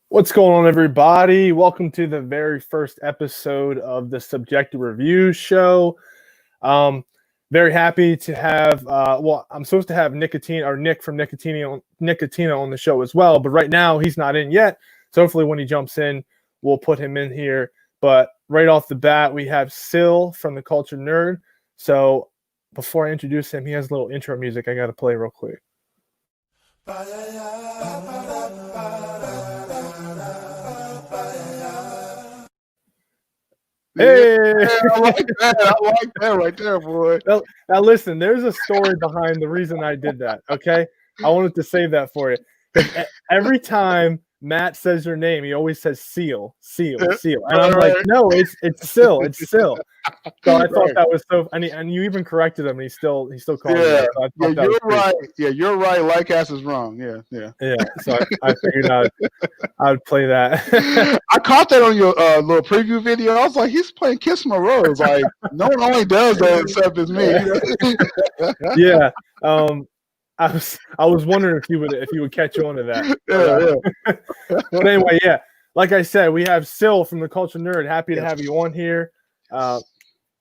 What's going on, everybody? Welcome to the very first episode of the Subjective Review Show. Very happy to have, I'm supposed to have Nickatina, or Nick from Nickatina on the show as well, but right now he's not in yet. So hopefully when he jumps in, we'll put him in here. But right off the bat, we have Sil from the Culture Nerd. So before I introduce him, he has a little intro music I got to play real quick. Hey, I like that right there, boy. Now listen, there's a story behind the reason I did that. Okay, I wanted to save that for you. Every time Matt says your name, he always says Seal, and I'm like, no, it's Sil. So I thought that was so, and you even corrected him, and he still called me. Yeah, So you're right. Yeah, you're right. Lycast is wrong. Yeah. So I figured I would play that. I caught that on your little preview video. I was like, he's playing Kiss My Rose. Like, no one only does that except it's me. Yeah. I was wondering if you would catch on to that. Yeah. But anyway, yeah. Like I said, we have Sil from the Culture Nerd. Happy to have you on here.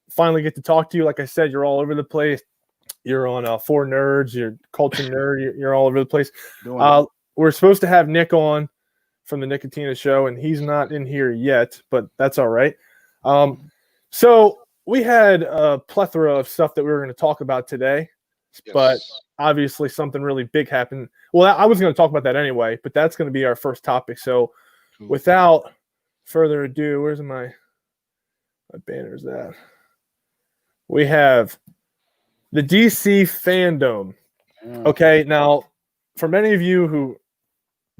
Finally get to talk to you. Like I said, you're all over the place. You're on Four Nerds. You're Culture Nerd. You're all over the place. We're supposed to have Nick on from the Nickatina show, and he's not in here yet, but that's all right. So we had a plethora of stuff that we were going to talk about today, but obviously something really big happened. Well, I was going to talk about that anyway, but that's going to be our first topic. So without further ado, where's my banner's at? We have the DC Fandome. Okay, now for many of you who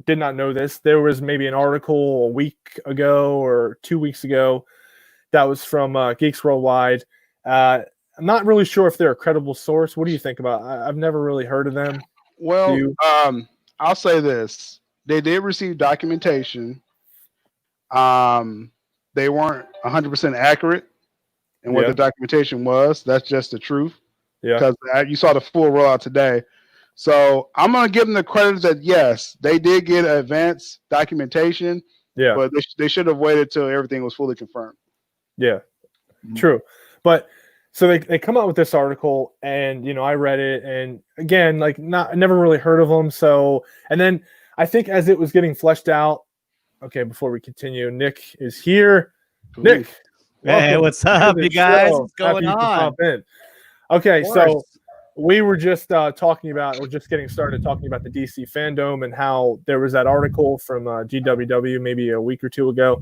did not know this, there was maybe an article a week ago or 2 weeks ago that was from Geeks Worldwide. I'm not really sure if they're a credible source. What do you think about it? I've never really heard of them. Well, I'll say this. They did receive documentation. They weren't 100% accurate in what the documentation was. That's just the truth. Yeah. Because you saw the full rollout today. So I'm going to give them the credit that, yes, they did get advanced documentation. Yeah. But they should have waited till everything was fully confirmed. Yeah, true. But so they come out with this article, and I read it, and again, I never really heard of them. So, and then I think as it was getting fleshed out, okay, before we continue, Nick is here. Nick, hey, what's up, you guys? What's going on? Okay, so we were just getting started talking about the DC Fandome and how there was that article from GWW maybe a week or two ago,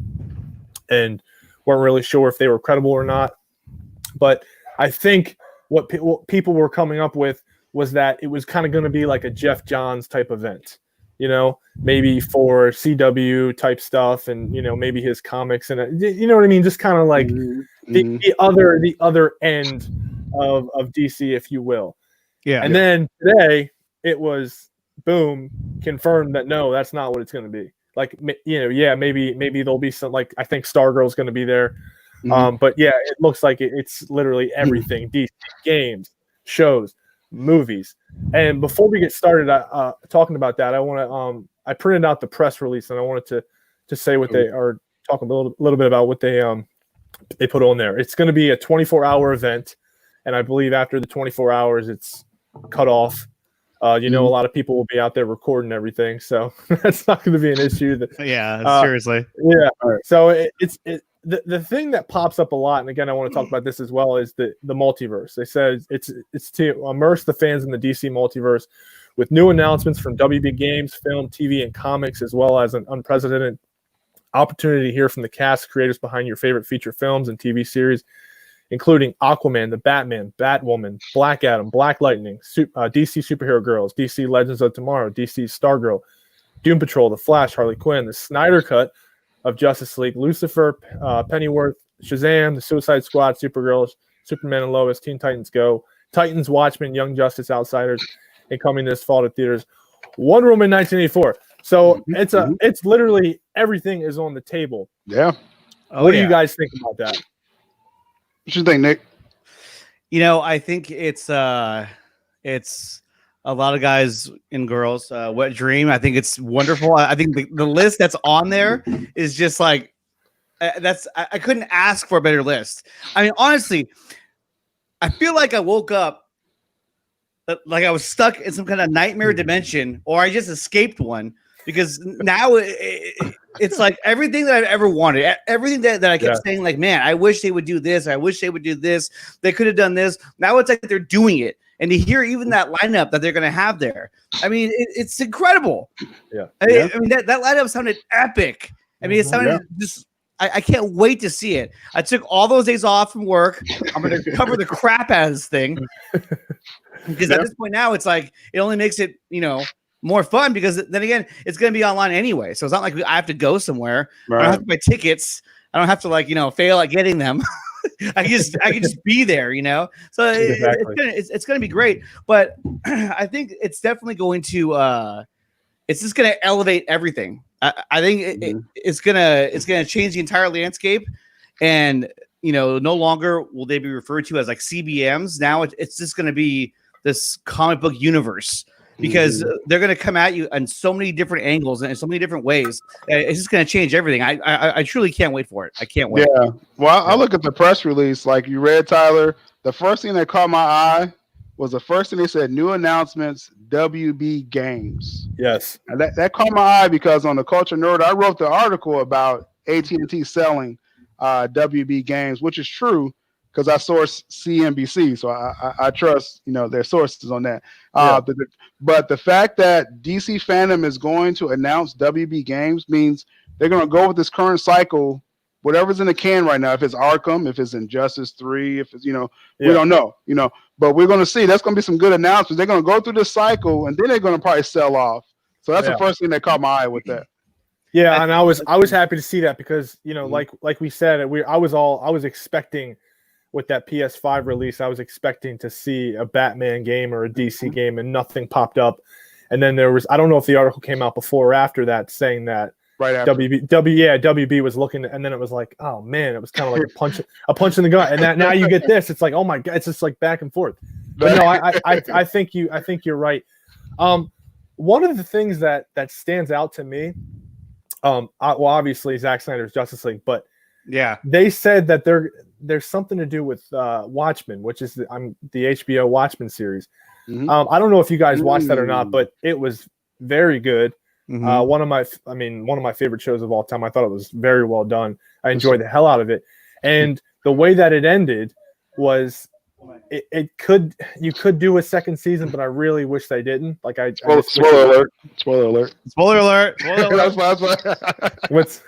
and weren't really sure if they were credible or not. But I think what people were coming up with was that it was kind of going to be like a Jeff Johns type event, maybe for CW type stuff, and maybe his comics, and you know what I mean, just kind of like the other end of DC, if you will. Yeah. And then today it was boom, confirmed that no, that's not what it's going to be. Like, maybe there'll be some, like, I think Stargirl's going to be there. But yeah, it looks like it's literally everything. DC games, shows, movies. And before we get started talking about that, I want to I printed out the press release, and I wanted to say what they are, talk a little bit about what they put on there. It's going to be a 24-hour event, and I believe after the 24 hours it's cut off. A lot of people will be out there recording everything, so that's not going to be an issue. Seriously. Yeah. Right. So the thing that pops up a lot, and again, I want to talk about this as well, is the multiverse. They said it's to immerse the fans in the DC multiverse with new announcements from WB Games, film, TV, and comics, as well as an unprecedented opportunity to hear from the cast creators behind your favorite feature films and TV series, including Aquaman, the Batman, Batwoman, Black Adam, Black Lightning, DC Superhero Girls, DC Legends of Tomorrow, DC Stargirl, Doom Patrol, The Flash, Harley Quinn, the Snyder Cut of Justice League, Lucifer, Pennyworth, Shazam, the Suicide Squad, Supergirl, Superman and Lois, Teen Titans Go, Titans, Watchmen, Young Justice, Outsiders, and coming this fall to theaters, Wonder Woman 1984. So it's literally everything is on the table. Yeah. What do you guys think about that? What you think, Nick? I think it's a lot of guys and girls wet dream. I think it's wonderful. I think the list that's on there is just like I couldn't ask for a better list. I mean, honestly, I feel like I woke up like I was stuck in some kind of nightmare dimension, or I just escaped one, because now it's like everything that I've ever wanted, everything that I kept saying, like, man, I wish they would do this. I wish they would do this. They could have done this. Now it's like they're doing it. And to hear even that lineup that they're going to have there, I mean, it's incredible. Yeah. I mean that lineup sounded epic. I mean, it sounded just, I can't wait to see it. I took all those days off from work. I'm going to cover the crap out of this thing. Because at this point now, it's like, it only makes it, more fun, because then again, it's going to be online anyway. So it's not like I have to go somewhere. Right. I don't have to buy tickets. I don't have to fail at getting them. I can just be there, So exactly. it's gonna be great. But I think it's definitely going to it's just gonna elevate everything. I think it's gonna change the entire landscape, and no longer will they be referred to as like CBMs. Now it's just gonna be this comic book universe, because they're going to come at you on so many different angles and in so many different ways. It's just going to change everything. I truly can't wait for it. I can't wait. Yeah. Well, I look at the press release, like you read, Tyler. The first thing that caught my eye was the first thing they said: new announcements, WB Games. Yes. And that caught my eye, because on the Culture Nerd, I wrote the article about AT&T selling WB Games, which is true, because I source CNBC, so I trust their sources on that. But the fact that DC Fandom is going to announce WB Games means they're going to go with this current cycle, whatever's in the can right now. If it's Arkham, if it's Injustice 3, if it's we don't know, but we're going to see. That's going to be some good announcements. They're going to go through this cycle, and then they're going to probably sell off. So that's the first thing that caught my eye with that. Yeah, and I was happy to see that, because like we said, I was expecting, with that PS5 release, I was expecting to see a Batman game or a DC game, and nothing popped up. And then there was, I don't know if the article came out before or after that, saying that right after. WB was looking, and then it was like, oh man, it was kind of like a punch in the gut. And now you get this, it's like, oh my god, it's just like back and forth. But no, I think you're right. One of the things that stands out to me, well, obviously Zack Snyder's Justice League, but yeah, they said that there's something to do with Watchmen, which is the HBO Watchmen series. I don't know if you guys watched that or not, but it was very good. One of my favorite shows of all time. I thought it was very well done. I enjoyed the hell out of it, and the way that it ended was, you could do a second season, but I really wish they didn't. Like Spoiler alert. That's why. What's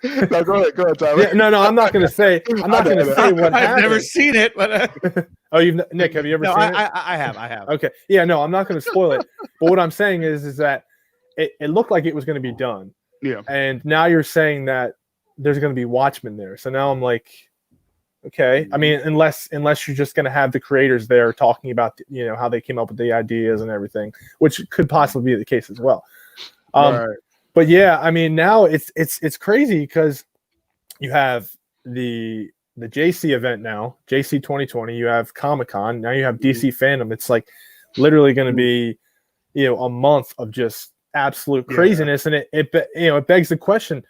no, go ahead, Tyler. Yeah, no, I'm not gonna say what happened. I've never seen it, but oh, Nick, have you ever seen it? I have. Okay, yeah, no, I'm not gonna spoil it. But what I'm saying is that it looked like it was gonna be done. Yeah. And now you're saying that there's gonna be Watchmen there. So now I'm like, okay. I mean, unless you're just gonna have the creators there talking about how they came up with the ideas and everything, which could possibly be the case as well. Right. But yeah, I mean, now it's crazy, because you have the JC event now, JC 2020. You have Comic-Con. Now you have DC Fandom. It's like literally going to be, a month of just absolute craziness. And it begs the question: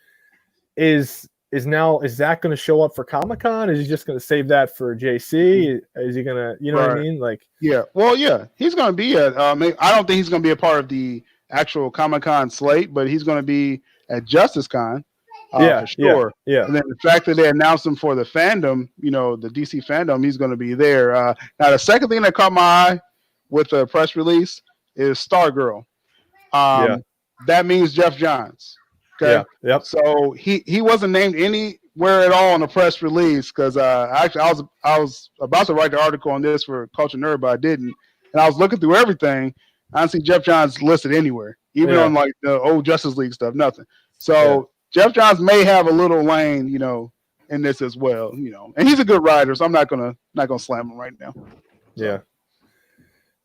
Is Zack going to show up for Comic-Con? Is he just going to save that for JC? Is he going to, what I mean? Like, yeah, well, yeah, he's going to be at. I don't think he's going to be a part of the actual Comic-Con slate, but he's going to be at JusticeCon, for sure. Yeah. And then the fact that they announced him for the fandom, the DC Fandom, he's going to be there. Now, the second thing that caught my eye with the press release is Stargirl. That means Jeff Johns. Okay. Yeah. Yep. So he wasn't named anywhere at all in the press release, because actually I was about to write the article on this for Culture Nerd, but I didn't. And I was looking through everything. I don't see Jeff Johns listed anywhere, even on like the old Justice League stuff. Nothing. So Jeff Johns may have a little lane, in this as well. And he's a good writer, so I'm not gonna slam him right now. Yeah.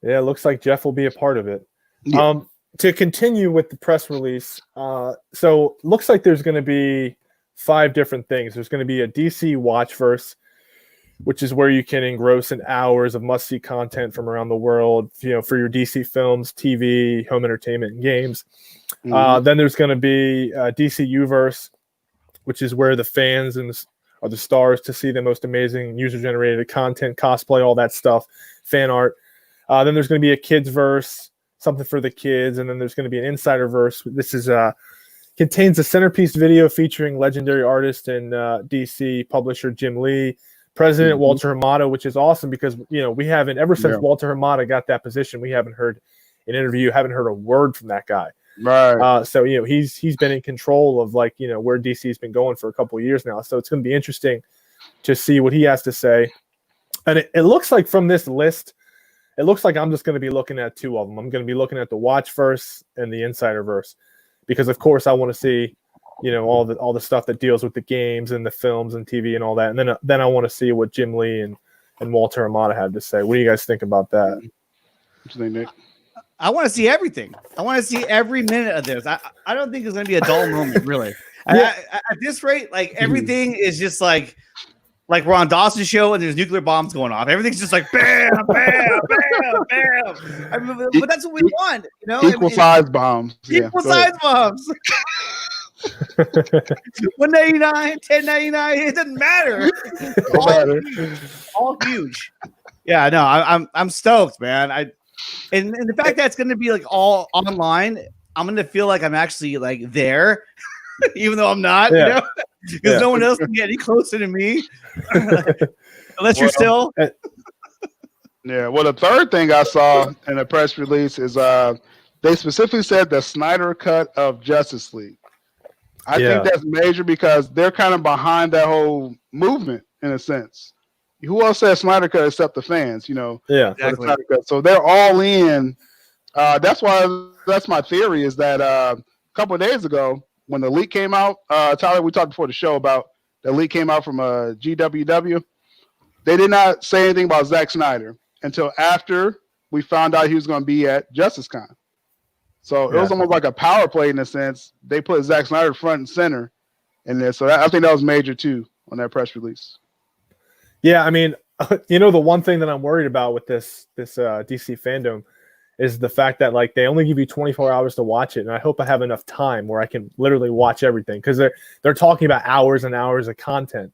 Yeah. It looks like Jeff will be a part of it. Yeah. To continue with the press release, so looks like there's going to be 5 different things. There's going to be a DC Watchverse, which is where you can engross in hours of must-see content from around the world, for your DC films, TV, home entertainment, and games. Then there's going to be DC Uverse, which is where the fans are the stars to see the most amazing user-generated content, cosplay, all that stuff, fan art. Then there's going to be a kids verse, something for the kids, and then there's going to be an insider verse. This is contains a centerpiece video featuring legendary artist and DC publisher Jim Lee, President Walter Hamada, which is awesome because we haven't ever since Walter Hamada got that position, we haven't heard an interview, haven't heard a word from that guy. Right. So he's been in control of where DC's been going for a couple of years now. So it's going to be interesting to see what he has to say. And it looks like from this list, it looks like I'm just going to be looking at two of them. I'm going to be looking at the Watch verse and the Insider verse, because of course I want to see all the stuff that deals with the games and the films and TV and all that. And then I want to see what Jim Lee and Walter Hamada have to say. What do you guys think about that? What you think, Nick? I want to see everything. I want to see every minute of this. I don't think it's going to be a dull moment, really. At this rate, like everything is just like we're on Dawson's show and there's nuclear bombs going off. Everything's just like bam, bam, bam, bam. But that's what we want, Equal size bombs. Equal size bombs. $1.99, $10.99. It doesn't matter. All huge. Yeah, no, I'm stoked, man. And the fact that it's going to be like all online, I'm going to feel like I'm actually like there, even though I'm not, because no one else can get any closer to me, unless you're still. Yeah. Well, the third thing I saw in a press release is they specifically said the Snyder cut of Justice League. I think that's major because they're kind of behind that whole movement in a sense. Who else says Snyder cut except the fans? Yeah, exactly. So they're all in. That's my theory is that a couple of days ago when the leak came out, Tyler, we talked before the show about the leak came out from GWW. They did not say anything about Zack Snyder until after we found out he was going to be at JusticeCon. So it was almost like a power play in a sense. They put Zack Snyder front and center in there. So I think that was major too on that press release. Yeah, I mean, the one thing that I'm worried about with this DC Fandome is the fact that they only give you 24 hours to watch it, and I hope I have enough time where I can literally watch everything because they're talking about hours and hours of content.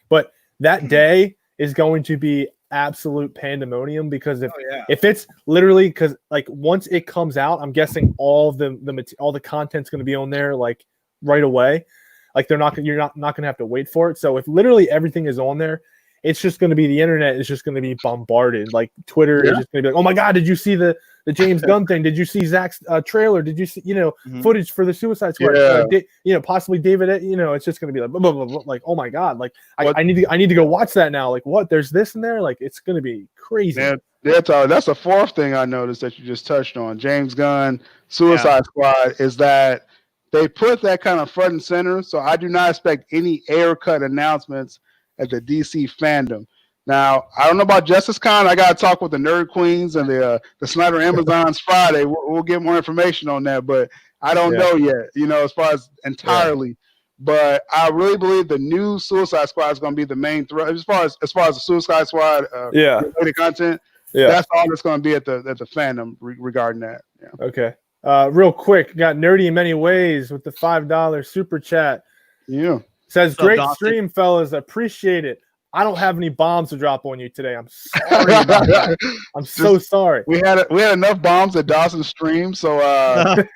But that day is going to be absolute pandemonium because if it's literally because once it comes out, I'm guessing all the content's going to be on there right away. You're not going to have to wait for it. So if literally everything is on there, it's just going to be the internet is just going to be bombarded. Twitter is just going to be like, oh my God, did you see the James Gunn thing? Did you see Zack's trailer? Did you see, footage for the Suicide Squad? Possibly David, it's just going to be like, blah, blah, blah, blah, like, oh my God. I need to go watch that now. What? There's this in there. It's going to be crazy. That's the fourth thing I noticed that you just touched on. James Gunn, Suicide Squad is that they put that kind of front and center. So I do not expect any Ayer Cut announcements at the DC Fandome. Now, I don't know about JusticeCon. I got to talk with the Nerd Queens and the Snyder Amazons Friday. We'll get more information on that, but I don't know yet, as far as entirely. But I really believe the new Suicide Squad is going to be the main threat as far as the Suicide Squad related content. That's all that's going to be at the Fandome regarding that. Yeah. Okay. Real quick, got Nerdy in Many Ways with the $5 super chat. Yeah. Says, great stream, fellas. Appreciate it. I don't have any bombs to drop on you today. I'm sorry about that. I'm so sorry. We had enough bombs at Dawson's stream, so that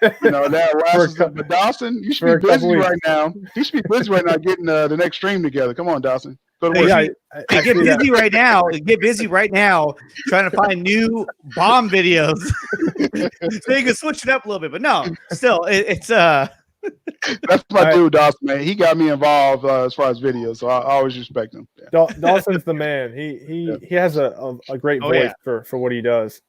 lasts. But Dawson, you should be busy right now. You should be busy right now getting the next stream together. Come on, Dawson. Go to work. Get busy right now. Get busy right now trying to find new bomb videos so you can switch it up a little bit. But no, still, it's That's my dude, Dawson, man. He got me involved as far as videos, so I always respect him. Yeah. Dawson's the man. He has a great voice for what he does.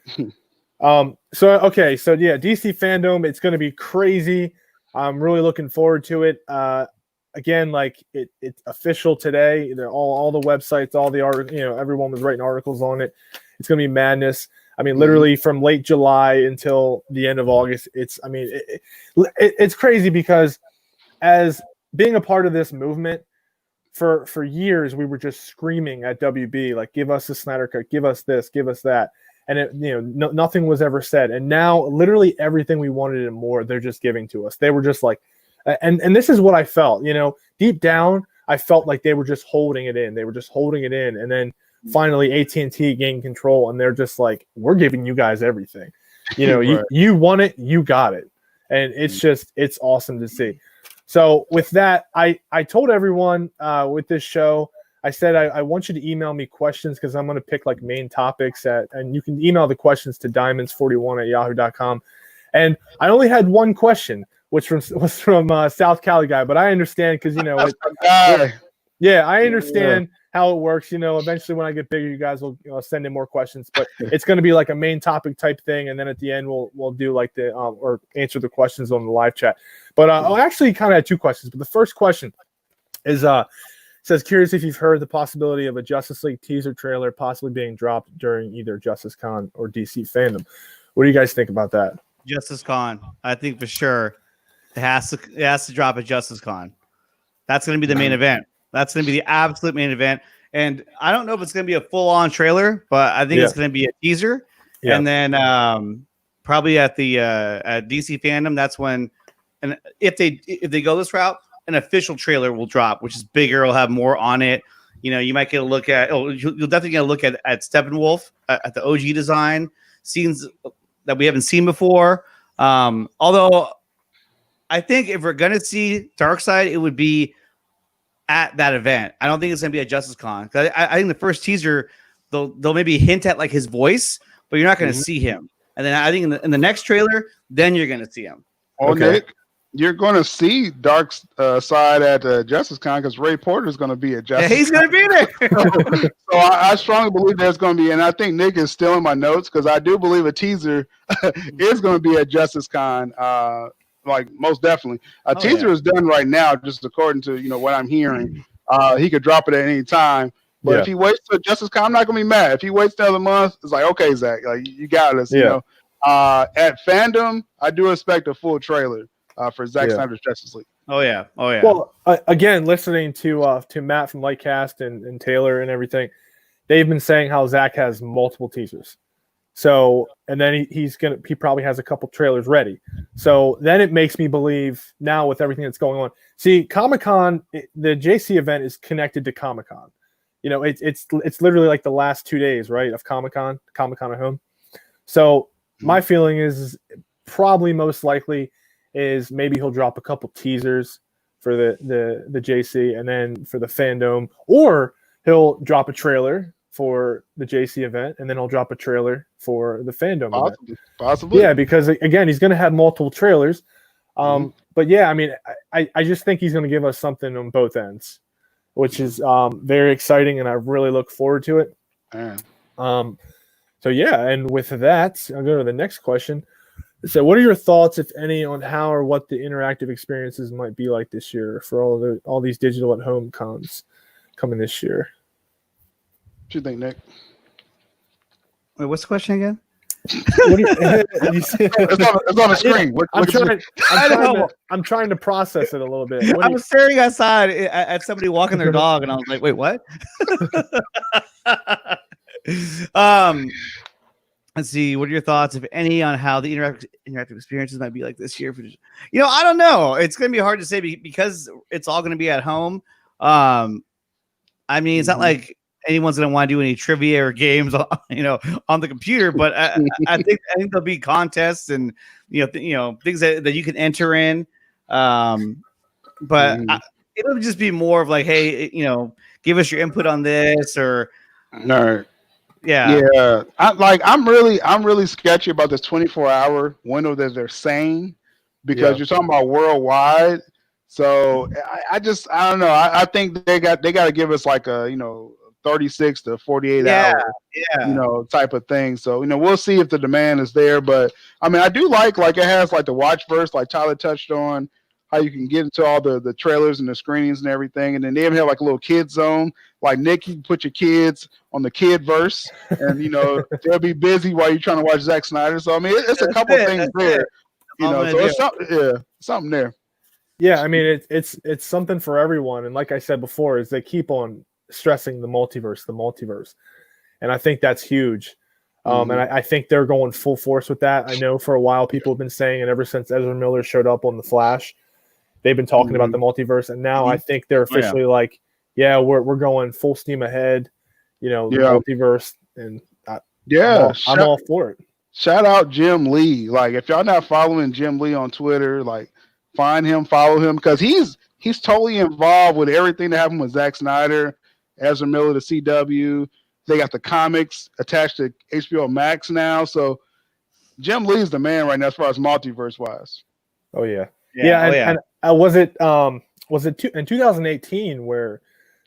DC Fandome, it's going to be crazy. I'm really looking forward to it. Again, it's official today. All the websites, all the art, everyone was writing articles on it. It's going to be madness. I mean, literally from late July until the end of August, it's crazy because as being a part of this movement, for years we were just screaming at WB like, give us the Snyder Cut, give us this, give us that, and it, nothing was ever said. And now literally everything we wanted and more, they're just giving to us. They were just like, and this is what I felt, deep down, I felt like they were just holding it in. They were just holding it in, and then finally AT&T gained control, and they're just like, we're giving you guys everything. Right. you want it, you got it, and it's awesome to see. So with that, I told everyone with this show, I said I want you to email me questions because I'm going to pick like main topics and you can email the questions to diamonds41@yahoo.com. And I only had one question, which was from South Cali guy, but I understand because I understand how it works. Eventually when I get bigger, you guys will send in more questions, but it's going to be like a main topic type thing, and then at the end we'll do like the or answer the questions on the live chat. But I actually kind of had two questions. But the first question is says, curious if you've heard the possibility of a Justice League teaser trailer possibly being dropped during either Justice Con or DC Fandom. What do you guys think about that? Justice Con, I think for sure it has to drop at Justice Con. That's going to be the main event. That's going to be the absolute main event. And I don't know if it's going to be a full-on trailer, but I think it's going to be a teaser. Yeah. And then probably at the at DC Fandom, that's when, and if they go this route, an official trailer will drop, which is bigger. It'll have more on it. You might get a look at. You'll definitely get a look at Steppenwolf at the OG design scenes that we haven't seen before. Although I think if we're gonna see Darkseid, it would be at that event. I don't think it's gonna be at Justice Con. I think the first teaser they'll maybe hint at like his voice, but you're not gonna see him. And then I think in the next trailer, then you're gonna see him. Okay. Nick, you're gonna see Darkseid at Justice Con because Ray Porter is gonna be at Justice. Yeah, he's Con. gonna be there. So I strongly believe there's gonna be, and I think Nick is still in my notes because I do believe a teaser is gonna be at Justice Con. Like most definitely, a teaser is done right now, just according to what I'm hearing. He could drop it at any time, but if he waits till Justice Con, I'm not gonna be mad. If he waits another month, it's like, okay, Zach, like you got us. At Fandom, I do expect a full trailer for Zack Snyder's Justice League. Oh yeah. Well, again, listening to Matt from Lightcast and Taylor and everything, they've been saying how Zack has multiple teasers. So, and then he probably has a couple trailers ready. So then it makes me believe now with everything that's going on. See, Comic-Con, the JC event is connected to Comic-Con. It's literally like the last 2 days, right, of Comic-Con at home. So my feeling is probably most likely is maybe he'll drop a couple teasers for the JC and then for the Fandome, or he'll drop a trailer for the JC event, and then I'll drop a trailer for the Fandome event. Possibly. Yeah, because again, he's going to have multiple trailers. But yeah, I mean, I just think he's going to give us something on both ends, which is very exciting, and I really look forward to it. So yeah, and with that, I'll go to the next question. So what are your thoughts, if any, on how or what the interactive experiences might be like this year for all these digital at home cons coming this year? What you think, Nick? Wait, what's the question again? It's on the screen. I'm trying to process it a little bit. I was staring outside at somebody walking their dog, and I was like, "Wait, what?" Let's see. What are your thoughts, if any, on how the interactive experiences might be like this year? I don't know. It's going to be hard to say because it's all going to be at home. I mean, it's not like anyone's going to want to do any trivia or games, on the computer. But I think there'll be contests and things that you can enter in. But it'll just be more of like, hey, give us your input on this or no. Yeah. I'm really sketchy about this 24-hour window that they're saying, because you're talking about worldwide. So I don't know. I think they got to give us like a 36 to 48 hour type of thing. So we'll see if the demand is there. But I mean, I do like it has like the watch verse, like Tyler touched on, how you can get into all the trailers and the screenings and everything. And then they even have like a little kid zone. Like Nick, you can put your kids on the kid verse, and they'll be busy while you're trying to watch Zack Snyder. So I mean, it's a couple of things there. So it's something there. Yeah, I mean it's something for everyone, and like I said before, is they keep on stressing the multiverse, and I think that's huge. And I think they're going full force with that. I know for a while people have been saying, and ever since Ezra Miller showed up on The Flash, they've been talking about the multiverse, and now I think they're officially like, yeah, we're going full steam ahead. The multiverse, and I'm all for it. Shout out Jim Lee. Like, if y'all not following Jim Lee on Twitter, like, find him, follow him, because he's totally involved with everything that happened with Zack Snyder, Ezra Miller, the CW. They got the comics attached to HBO Max now. So Jim Lee's the man right now as far as multiverse wise. Oh yeah. And was it in 2018 where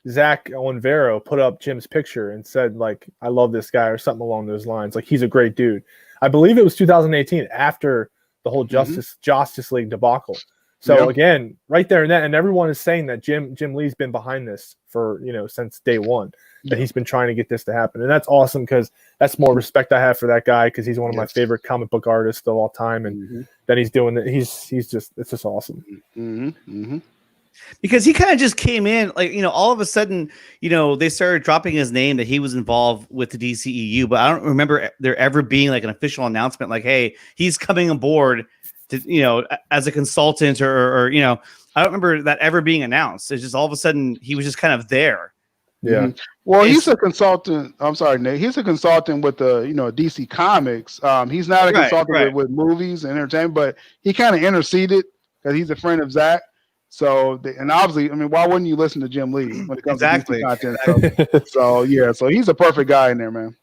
Zack on Vero put up Jim's picture and said, like, I love this guy, or something along those lines. Like, he's a great dude. I believe it was 2018 after the whole Justice League debacle. So again, right there and everyone is saying that Jim Lee's been behind this for, since day one, that he's been trying to get this to happen. And that's awesome, because that's more respect I have for that guy, because he's one of my favorite comic book artists of all time. And that he's doing that. It's just awesome. Because he kind of just came in, like, all of a sudden, they started dropping his name that he was involved with the DCEU, but I don't remember there ever being like an official announcement like, hey, he's coming aboard to, as a consultant or I don't remember that ever being announced. It's just all of a sudden he was just kind of there. Yeah. Well, he's a consultant. I'm sorry, Nate. He's a consultant with the, DC Comics. He's not a consultant with movies and entertainment, but he kind of interceded because he's a friend of Zack. So, and obviously, I mean, why wouldn't you listen to Jim Lee when it comes to DC content? So he's a perfect guy in there, man.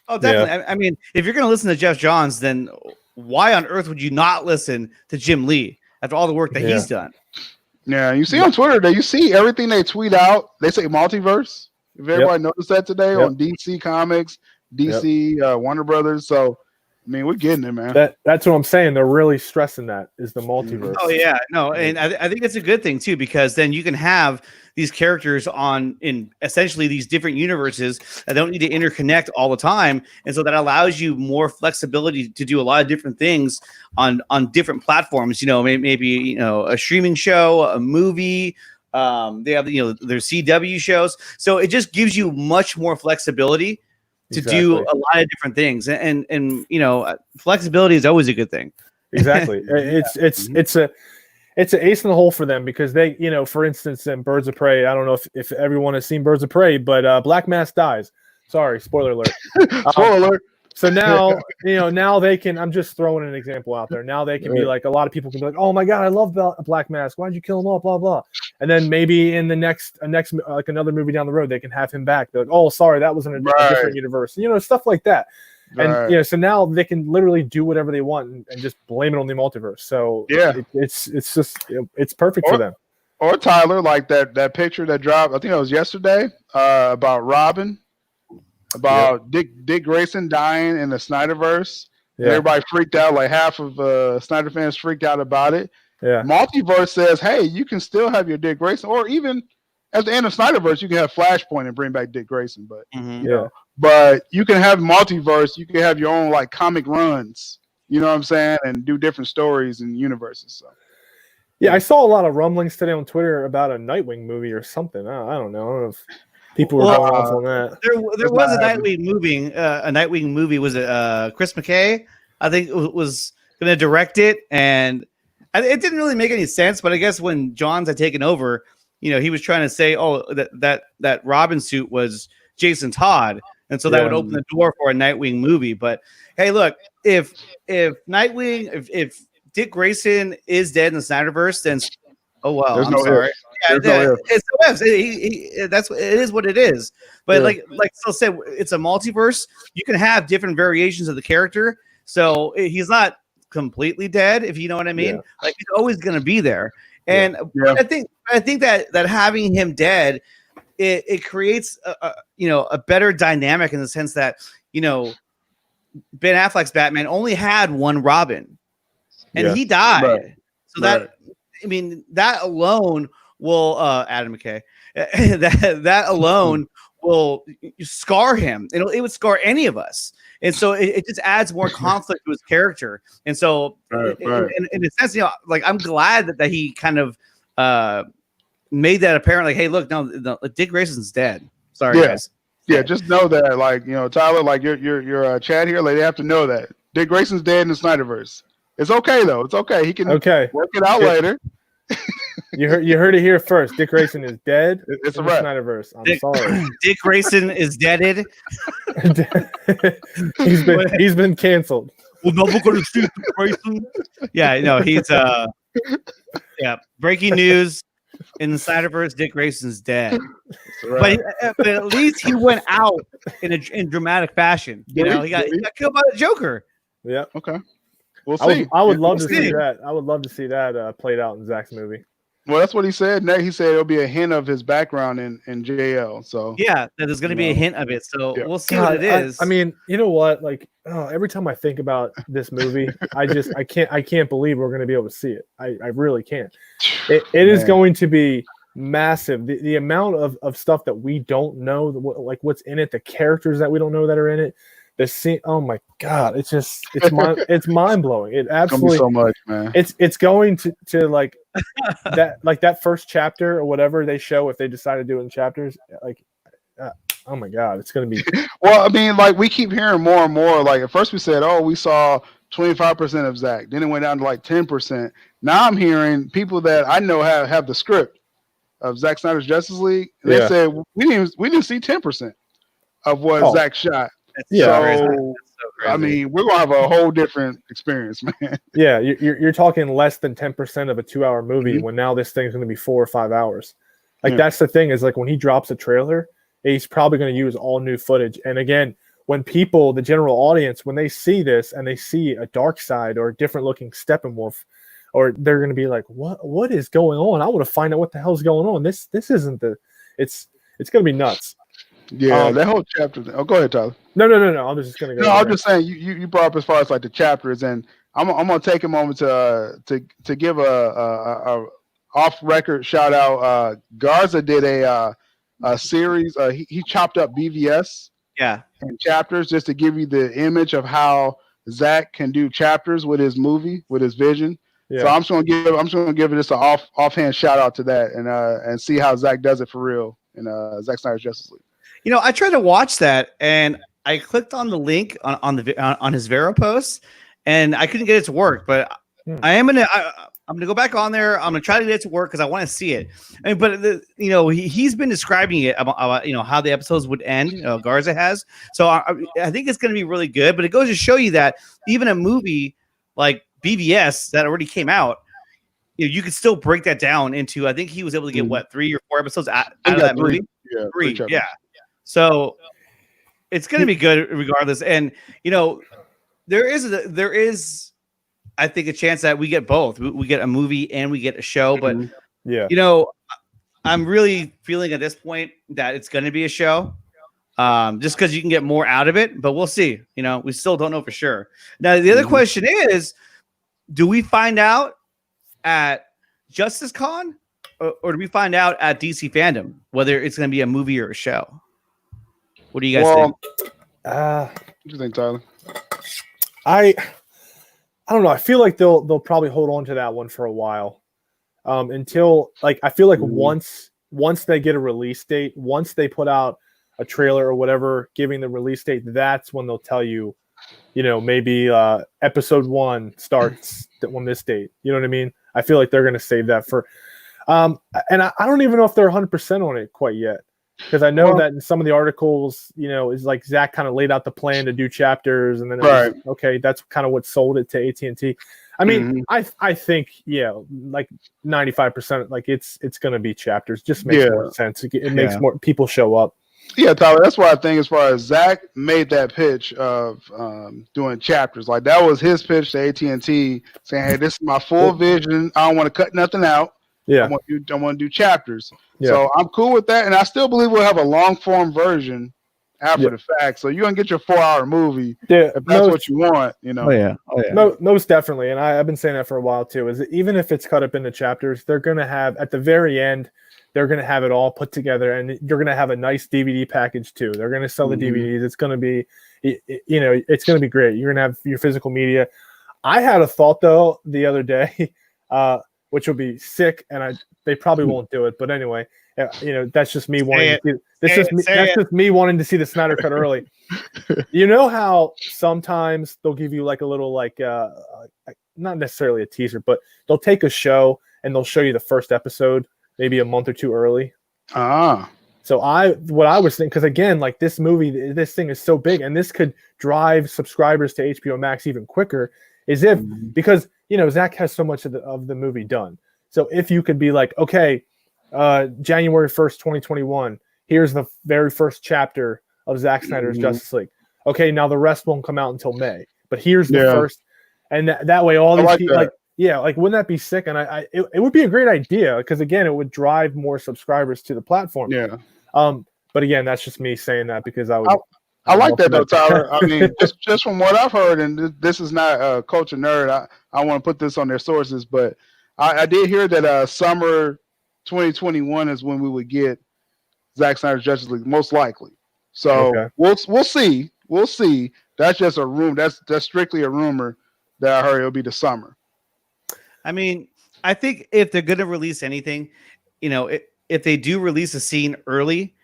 Oh, definitely. Yeah. I mean, if you're going to listen to Jeff Johns, then why on earth would you not listen to Jim Lee after all the work that he's done? Yeah, you see on Twitter that you see everything they tweet out. They say multiverse. If everybody noticed that today on DC Comics, DC, Warner Brothers. So, I mean, we're getting it, man. That's what I'm saying. They're really stressing that is the multiverse. Oh yeah, no, and I think it's a good thing too, because then you can have these characters in essentially these different universes that don't need to interconnect all the time, and so that allows you more flexibility to do a lot of different things on different platforms. Maybe a streaming show, a movie. They have their CW shows, so it just gives you much more flexibility to do a lot of different things, and flexibility is always a good thing. Exactly. It's an ace in the hole for them, because they, for instance, in Birds of Prey, I don't know if everyone has seen Birds of Prey, but Black Mass dies. Sorry, spoiler alert. Spoiler alert. So now, now they can, I'm just throwing an example out there. Now they can be like, a lot of people can be like, oh my God, I love Black Mask. Why'd you kill him all? Blah, blah. And then maybe in the next like another movie down the road, they can have him back. They're like, oh, sorry, that was in a different universe. Stuff like that. And, so now they can literally do whatever they want and just blame it on the multiverse. So it's perfect for them. Or Tyler, like that picture that dropped, I think it was yesterday, about Robin. About Dick Grayson dying in the Snyderverse. Yeah. Everybody freaked out. Like half of Snyder fans freaked out about it. Yeah. Multiverse says, hey, you can still have your Dick Grayson, or even at the end of Snyderverse, you can have Flashpoint and bring back Dick Grayson. But but you can have multiverse. You can have your own like comic runs. You know what I'm saying, and do different stories and universes. So. Yeah, I saw a lot of rumblings today on Twitter about a Nightwing movie or something. I don't know if people were going off on that. There was a Nightwing movie. A Nightwing movie. Was it Chris McKay? I think it was going to direct it, and it didn't really make any sense. But I guess when Johns had taken over, he was trying to say, "Oh, that Robin suit was Jason Todd," and so that would open the door for a Nightwing movie. But hey, look, if Nightwing, if Dick Grayson is dead in the Snyderverse, then I'm sorry. It is what it is. But like Phil said, it's a multiverse. You can have different variations of the character, so he's not completely dead, if you know what I mean. Like, he's always going to be there. And I think that having him dead, it creates a better dynamic, in the sense that Ben Affleck's Batman only had one Robin, and he died. So that alone will Adam McKay. that alone will scar him. It would scar any of us. And so it just adds more conflict to his character. And so in a sense, like, I'm glad that he kind of made that apparent. Like, hey, look, no, Dick Grayson's dead. Sorry, guys. Yeah, just know that, like, Tyler, like your chat here, like, they have to know that Dick Grayson's dead in the Snyderverse. It's okay though. It's okay. He can work it out later. You heard it here first. Dick Grayson is dead. It's a wrap. Snyderverse. I'm sorry. Dick Grayson is deaded. he's been canceled. We'll never go to see Dick Grayson. Yeah, no, he's breaking news in the Snyderverse. Dick Grayson's dead. But at least he went out in dramatic fashion. He got killed by the Joker. Yeah. Okay. We'll see. I would love to see that. I would love to see that played out in Zack's movie. Well, that's what he said. Now he said it'll be a hint of his background in JL. So yeah, there's going to be a hint of it. So we'll see what it is. I mean, you know what? Like, every time I think about this movie, I can't believe we're going to be able to see it. I really can't. It is going to be massive. The amount of stuff that we don't know, like what's in it, the characters that we don't know that are in it. The scene, oh my god, it's mind blowing. It absolutely so much, man. It's going to like that first chapter or whatever they show if they decide to do it in chapters. Like, oh my god, it's going to be. Well, I mean, like we keep hearing more and more. Like at first we said, oh, we saw 25% of Zack, then it went down to like 10%. Now I'm hearing people that I know have the script of Zack Snyder's Justice League. They said we didn't see 10% of what Zack shot. So I mean, we're gonna have a whole different experience, man. Yeah, you're talking less than 10% of a 2-hour movie when now this thing's gonna be 4 or 5 hours. Like that's the thing is like when he drops a trailer, he's probably gonna use all new footage. And again, when people, the general audience, when they see this and they see a dark side or a different looking Steppenwolf, or they're gonna be like, what is going on? I want to find out what the hell's going on. This isn't it's gonna be nuts. Yeah, that whole chapter. Oh, go ahead, Tyler. No. I'm just gonna go. No, I'm just saying you brought up as far as like the chapters, and I'm gonna take a moment to give a off record shout out. Garza did a series. He chopped up BVS. In chapters just to give you the image of how Zack can do chapters with his movie, with his vision. Yeah. So I'm just gonna give it just an offhand shout out to that and see how Zack does it for real in Zack Snyder's Justice League. I tried to watch that and I clicked on the link on his Vero post and I couldn't get it to work. But I'm gonna go back on there. I'm gonna try to get it to work because I want to see it. I mean, but he's been describing it about how the episodes would end. Garza has, so I think it's gonna be really good. But it goes to show you that even a movie like BVS that already came out, you could still break that down into. I think he was able to get 3 or 4 episodes out of that movie. Yeah, three. Yeah. So it's going to be good regardless. And, there is, I think, a chance that we get both. We get a movie and we get a show. But, I'm really feeling at this point that it's going to be a show just because you can get more out of it. But we'll see. We still don't know for sure. Now, the other question is, do we find out at Justice Con or do we find out at DC Fandom whether it's going to be a movie or a show? What do you guys think? What do you think, Tyler? I don't know. I feel like they'll probably hold on to that one for a while until I feel like once they get a release date, once they put out a trailer or whatever, giving the release date, that's when they'll tell you, maybe episode 1 starts on this date. You know what I mean? I feel like they're going to save that for, and I don't even know if they're 100% on it quite yet. Because I know that in some of the articles, is like Zack kind of laid out the plan to do chapters, and then that's kind of what sold it to AT&T. I mean, I think like 95%, like it's going to be chapters. Just makes more sense. It makes more people show up. Yeah, Tyler, that's why I think as far as Zack made that pitch of doing chapters, like that was his pitch to AT&T, saying, "Hey, this is my full vision. I don't want to cut nothing out. I want to do chapters." So I'm cool with that, and I still believe we'll have a long form version after the fact. So you're gonna get your 4-hour movie if that's what you want, Most definitely, and I've been saying that for a while too. Is that even if it's cut up into chapters, they're gonna have at the very end, they're gonna have it all put together, and you're gonna have a nice DVD package too. They're gonna sell the DVDs. It's gonna be, it's gonna be great. You're gonna have your physical media. I had a thought though the other day. which would be sick, and they probably won't do it. But anyway, that's just me wanting to see. That's just me wanting to see the Snyder Cut early. You know how sometimes they'll give you like a little not necessarily a teaser, but they'll take a show and they'll show you the first episode maybe a month or two early. So what I was thinking, because again, like this thing is so big, and this could drive subscribers to HBO Max even quicker, because Zack has so much of the movie done. So if you could be like, okay, January 1st, 2021, here's the very first chapter of Zack Snyder's Justice League. Okay, now the rest won't come out until May, but here's the first, and that way all these people, wouldn't that be sick? And it would be a great idea, because again, it would drive more subscribers to the platform. Yeah. But again, that's just me saying that because I like that though, Tyler. I mean, just from what I've heard, and this is not a culture nerd. I want to put this on their sources, but I did hear that summer 2021 is when we would get Zack Snyder's Justice League, most likely. So we'll see. We'll see. That's just a rumor. That's strictly a rumor that I heard it'll be the summer. I mean, I think if they're going to release anything, if they do release a scene early,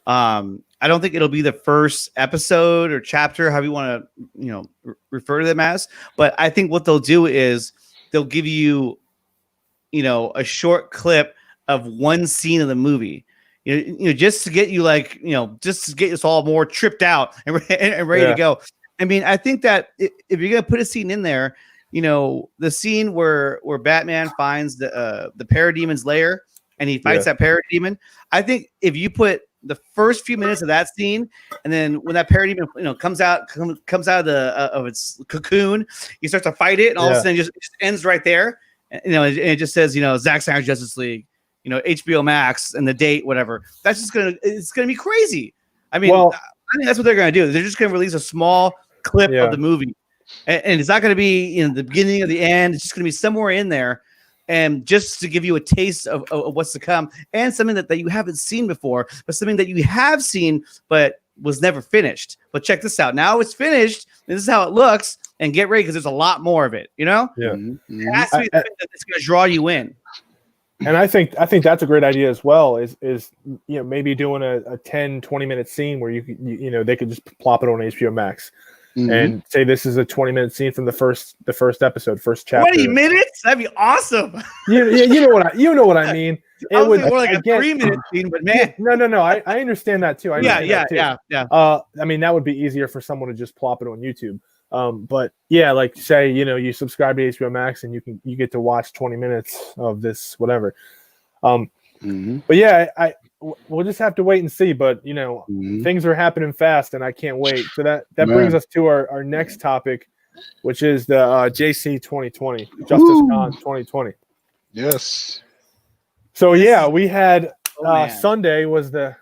I don't think it'll be the first episode or chapter, however you want to, refer to them as. But I think what they'll do is they'll give you, a short clip of one scene of the movie, just to get you just to get us all more tripped out and ready to go. I mean, I think that if you're gonna put a scene in there, the scene where Batman finds the Parademon's lair and he fights that Parademon. I think if you put the first few minutes of that scene, and then when that Parademon comes out of its cocoon, you start to fight it, and all of a sudden it just ends right there. And it just says Zack Snyder's Justice League, HBO Max and the date, whatever. That's just it's gonna be crazy. I mean, I think that's what they're gonna do. They're just gonna release a small clip of the movie, and it's not gonna be the beginning or the end. It's just gonna be somewhere in there. And just to give you a taste of what's to come, and something that you haven't seen before, but something that you have seen but was never finished. But check this out. Now it's finished. And this is how it looks. And get ready, because there's a lot more of it. It has to be the thing that's going to draw you in. And I think that's a great idea as well. Is maybe doing a 10, 20-minute scene where they could just plop it on HBO Max. And say this is a 20-minute scene from the first episode, first chapter. 20 minutes? That'd be awesome. You know what I mean. It would more like a 3-minute scene, but man, no. I understand that too. Yeah. I mean, that would be easier for someone to just plop it on YouTube. But like say you subscribe to HBO Max and you get to watch 20 minutes of this whatever. But yeah, we'll just have to wait and see. But things are happening fast, and I can't wait. So that brings us to our next topic, which is the JC 2020, Justice Con 2020. Yes. So yeah, we had Sunday was the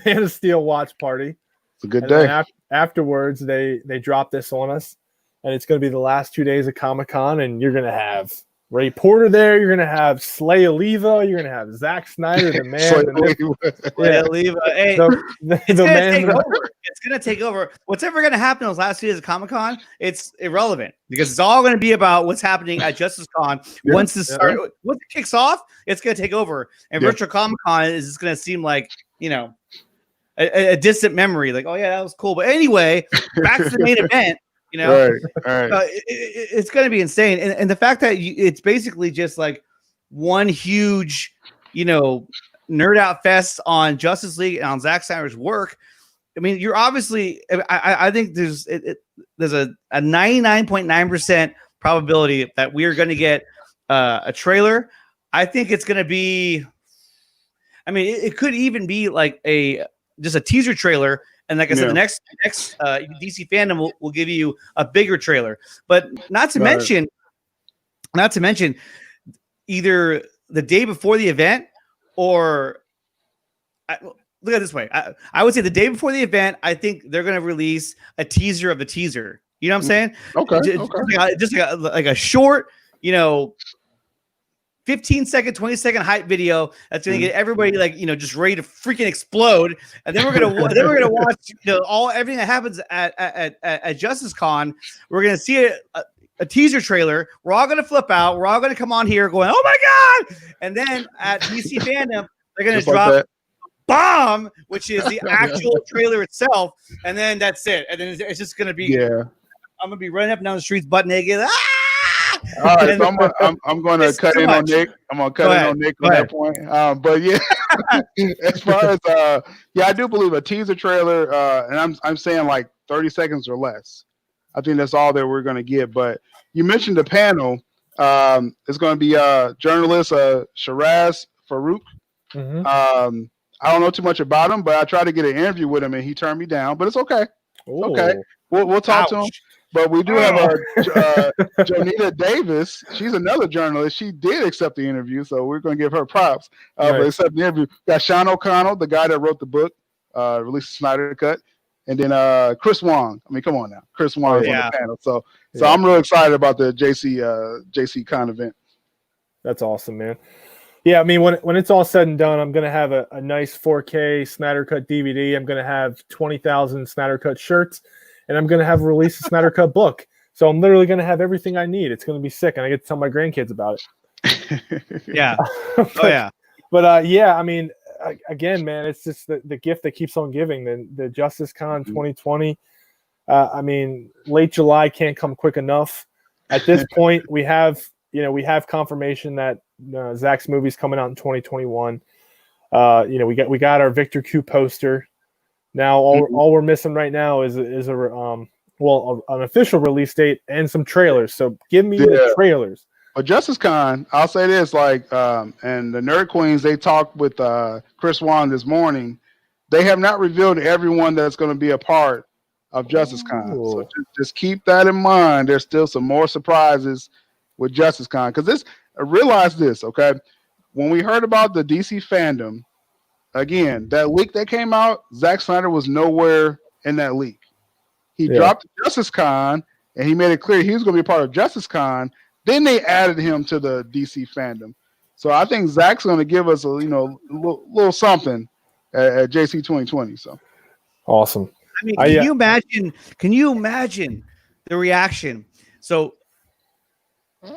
Man of Steel watch party. It's a good day. Afterwards, they dropped this on us, and it's going to be the last 2 days of Comic-Con, and you're going to have Ray Porter there. You're going to have Slay Oliva. You're going to have Zack Snyder, the man. Slay Oliva. Hey, it's going to take over. It's going to take over. What's ever going to happen those last 2 days of Comic-Con, it's irrelevant, because it's all going to be about what's happening at Justice Con. Once it kicks off, it's going to take over. And Virtual Comic-Con is just going to seem like, a distant memory. Like, oh, yeah, that was cool. But anyway, back to the main event. Right. It's going to be insane, and the fact that it's basically just like one huge, nerd out fest on Justice League and on Zack Snyder's work. I mean, you're obviously. I think there's a 99.9% probability that we are going to get a trailer. I think it's going to be. I mean, it could even be like just a teaser trailer. And like I said, the next DC Fandom will give you a bigger trailer. But not to mention, either the day before the event or look at it this way. I would say the day before the event, I think they're going to release a teaser of the teaser. You know what I'm saying? Okay. Just like a short, 15-second, 20-second hype video that's going to get everybody just ready to freaking explode, and then we're gonna watch everything that happens at Justice Con. We're gonna see a a teaser trailer. We're all gonna flip out. We're all gonna come on here going, "Oh my god!" And then at DC Fandom, they're gonna drop a bomb, which is the actual trailer itself, and then that's it. And then it's just gonna be. I'm gonna be running up and down the streets butt naked. All right, so I'm going to cut in on Nick. I'm going to cut in on Nick on that point. But yeah, as far as I do believe a teaser trailer, and I'm saying like 30 seconds or less. I think that's all that we're going to get. But you mentioned the panel. It's going to be journalist Shiraz Farouk. Mm-hmm. I don't know too much about him, but I tried to get an interview with him and he turned me down. But it's okay. It's okay. We'll talk to him. But we do have Jonita Davis. She's another journalist. She did accept the interview, so we're going to give her props. But accept the interview. Got Sean O'Connell, the guy that wrote the book, released Snyder Cut, and then Chris Wong. I mean, come on now, Chris Wong is on the panel. So I'm real excited about the JC Con event. That's awesome, man. Yeah, I mean, when it's all said and done, I'm going to have a nice 4K Snyder Cut DVD. I'm going to have 20,000 Snyder Cut shirts. And I'm going to have a release a Snyder Cut book. So I'm literally going to have everything I need. It's going to be sick. And I get to tell my grandkids about it. Yeah. But I mean, again, man, it's just the gift that keeps on giving. The Justice Con 2020. I mean, late July can't come quick enough. At this point, we have confirmation that Zack's movie's coming out in 2021. We got our Victor Q poster. Now, all we're missing right now is an official release date and some trailers. So give me the trailers. Well, Justice Con, I'll say this, and the Nerd Queens, they talked with Chris Wong this morning. They have not revealed everyone that's going to be a part of Justice Con. So just keep that in mind. There's still some more surprises with Justice Con. Because realize this, okay? When we heard about the DC Fandom, again, that leak that came out, Zack Snyder was nowhere in that leak. He dropped Justice Con, and he made it clear he was going to be a part of Justice Con. Then they added him to the DC Fandom. So I think Zack's going to give us a little something at JC 2020. So awesome. I mean, can you imagine the reaction? So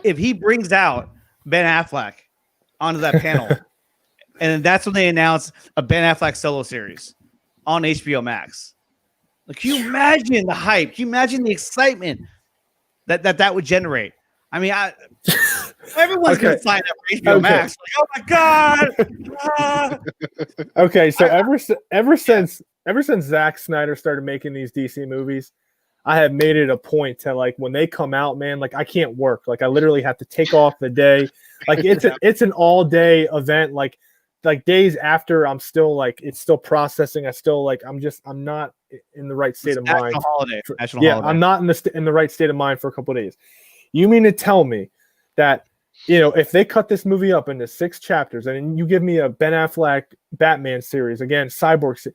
if he brings out Ben Affleck onto that panel. And that's when they announced a Ben Affleck solo series on HBO Max. Like, can you imagine the hype? Can you imagine the excitement that would generate? I mean, everyone's going to sign up for HBO Max. Like, oh my god! Okay, so ever since Zack Snyder started making these DC movies, I have made it a point to, like, when they come out, man, like, I can't work. Like, I literally have to take off the day. Like, it's an all day event. Like days after, I'm still like, it's still processing. I still I'm not in the right state of mind. National holiday. I'm not in the right state of mind for a couple of days. You mean to tell me that, if they cut this movie up into 6 chapters and you give me a Ben Affleck Batman series, again, Cyborg,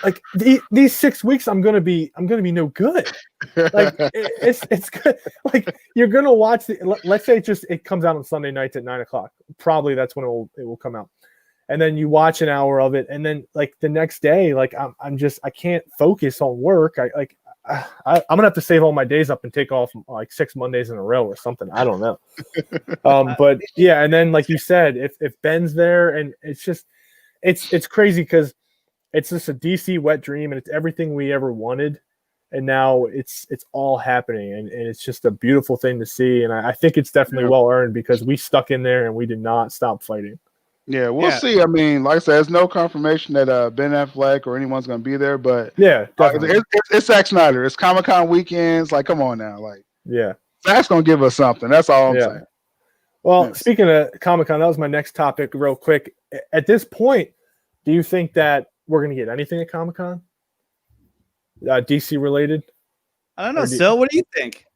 like these 6 weeks, I'm gonna be no good. Like it's good. Like, you're gonna watch let's say it comes out on Sunday nights at 9:00. Probably that's when it will come out. And then you watch an hour of it, and then like the next day, like I can't focus on work. I'm gonna have to save all my days up and take off like 6 Mondays in a row or something. I don't know. But yeah, and then like you said, if Ben's there, and it's crazy because it's just a DC wet dream, and it's everything we ever wanted, and now it's all happening, and it's just a beautiful thing to see. And I think it's definitely well earned because we stuck in there and we did not stop fighting. Yeah, we'll see. I mean, like I said, there's no confirmation that Ben Affleck or anyone's going to be there, but yeah, it's Zack Snyder. It's Comic-Con weekends. Like, come on now, like, yeah, Zack's going to give us something. That's all I'm saying. Well, speaking of Comic-Con, that was my next topic, real quick. At this point, do you think that we're going to get anything at Comic-Con? DC related? I don't know. So, what do you think?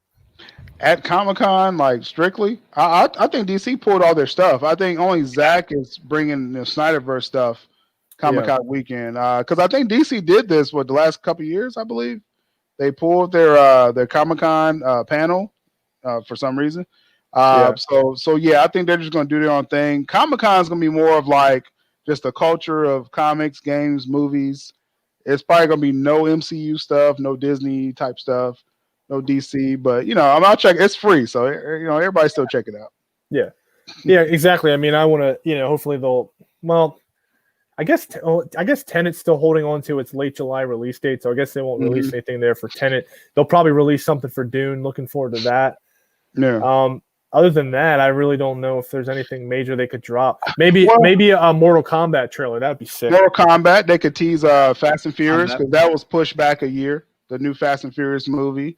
At Comic-Con, like, strictly, I think DC pulled all their stuff. I think only Zack is bringing the Snyderverse stuff Comic-Con weekend. Because I think DC did this the last couple of years, I believe. They pulled their Comic-Con panel for some reason. So yeah, I think they're just going to do their own thing. Comic-Con is going to be more of like just the culture of comics, games, movies. It's probably going to be no MCU stuff, no Disney type stuff. no DC, but I'll check. It's free, so everybody still check it out. Yeah, exactly. I mean, I want to, hopefully they'll. Well, I guess Tenet's still holding on to its late July release date, so I guess they won't release anything there for Tenet. They'll probably release something for Dune. Looking forward to that. Yeah. Other than that, I really don't know if there's anything major they could drop. Maybe a Mortal Kombat trailer. That'd be sick. Mortal Kombat. They could tease Fast and Furious because that was pushed back a year. The new Fast and Furious movie,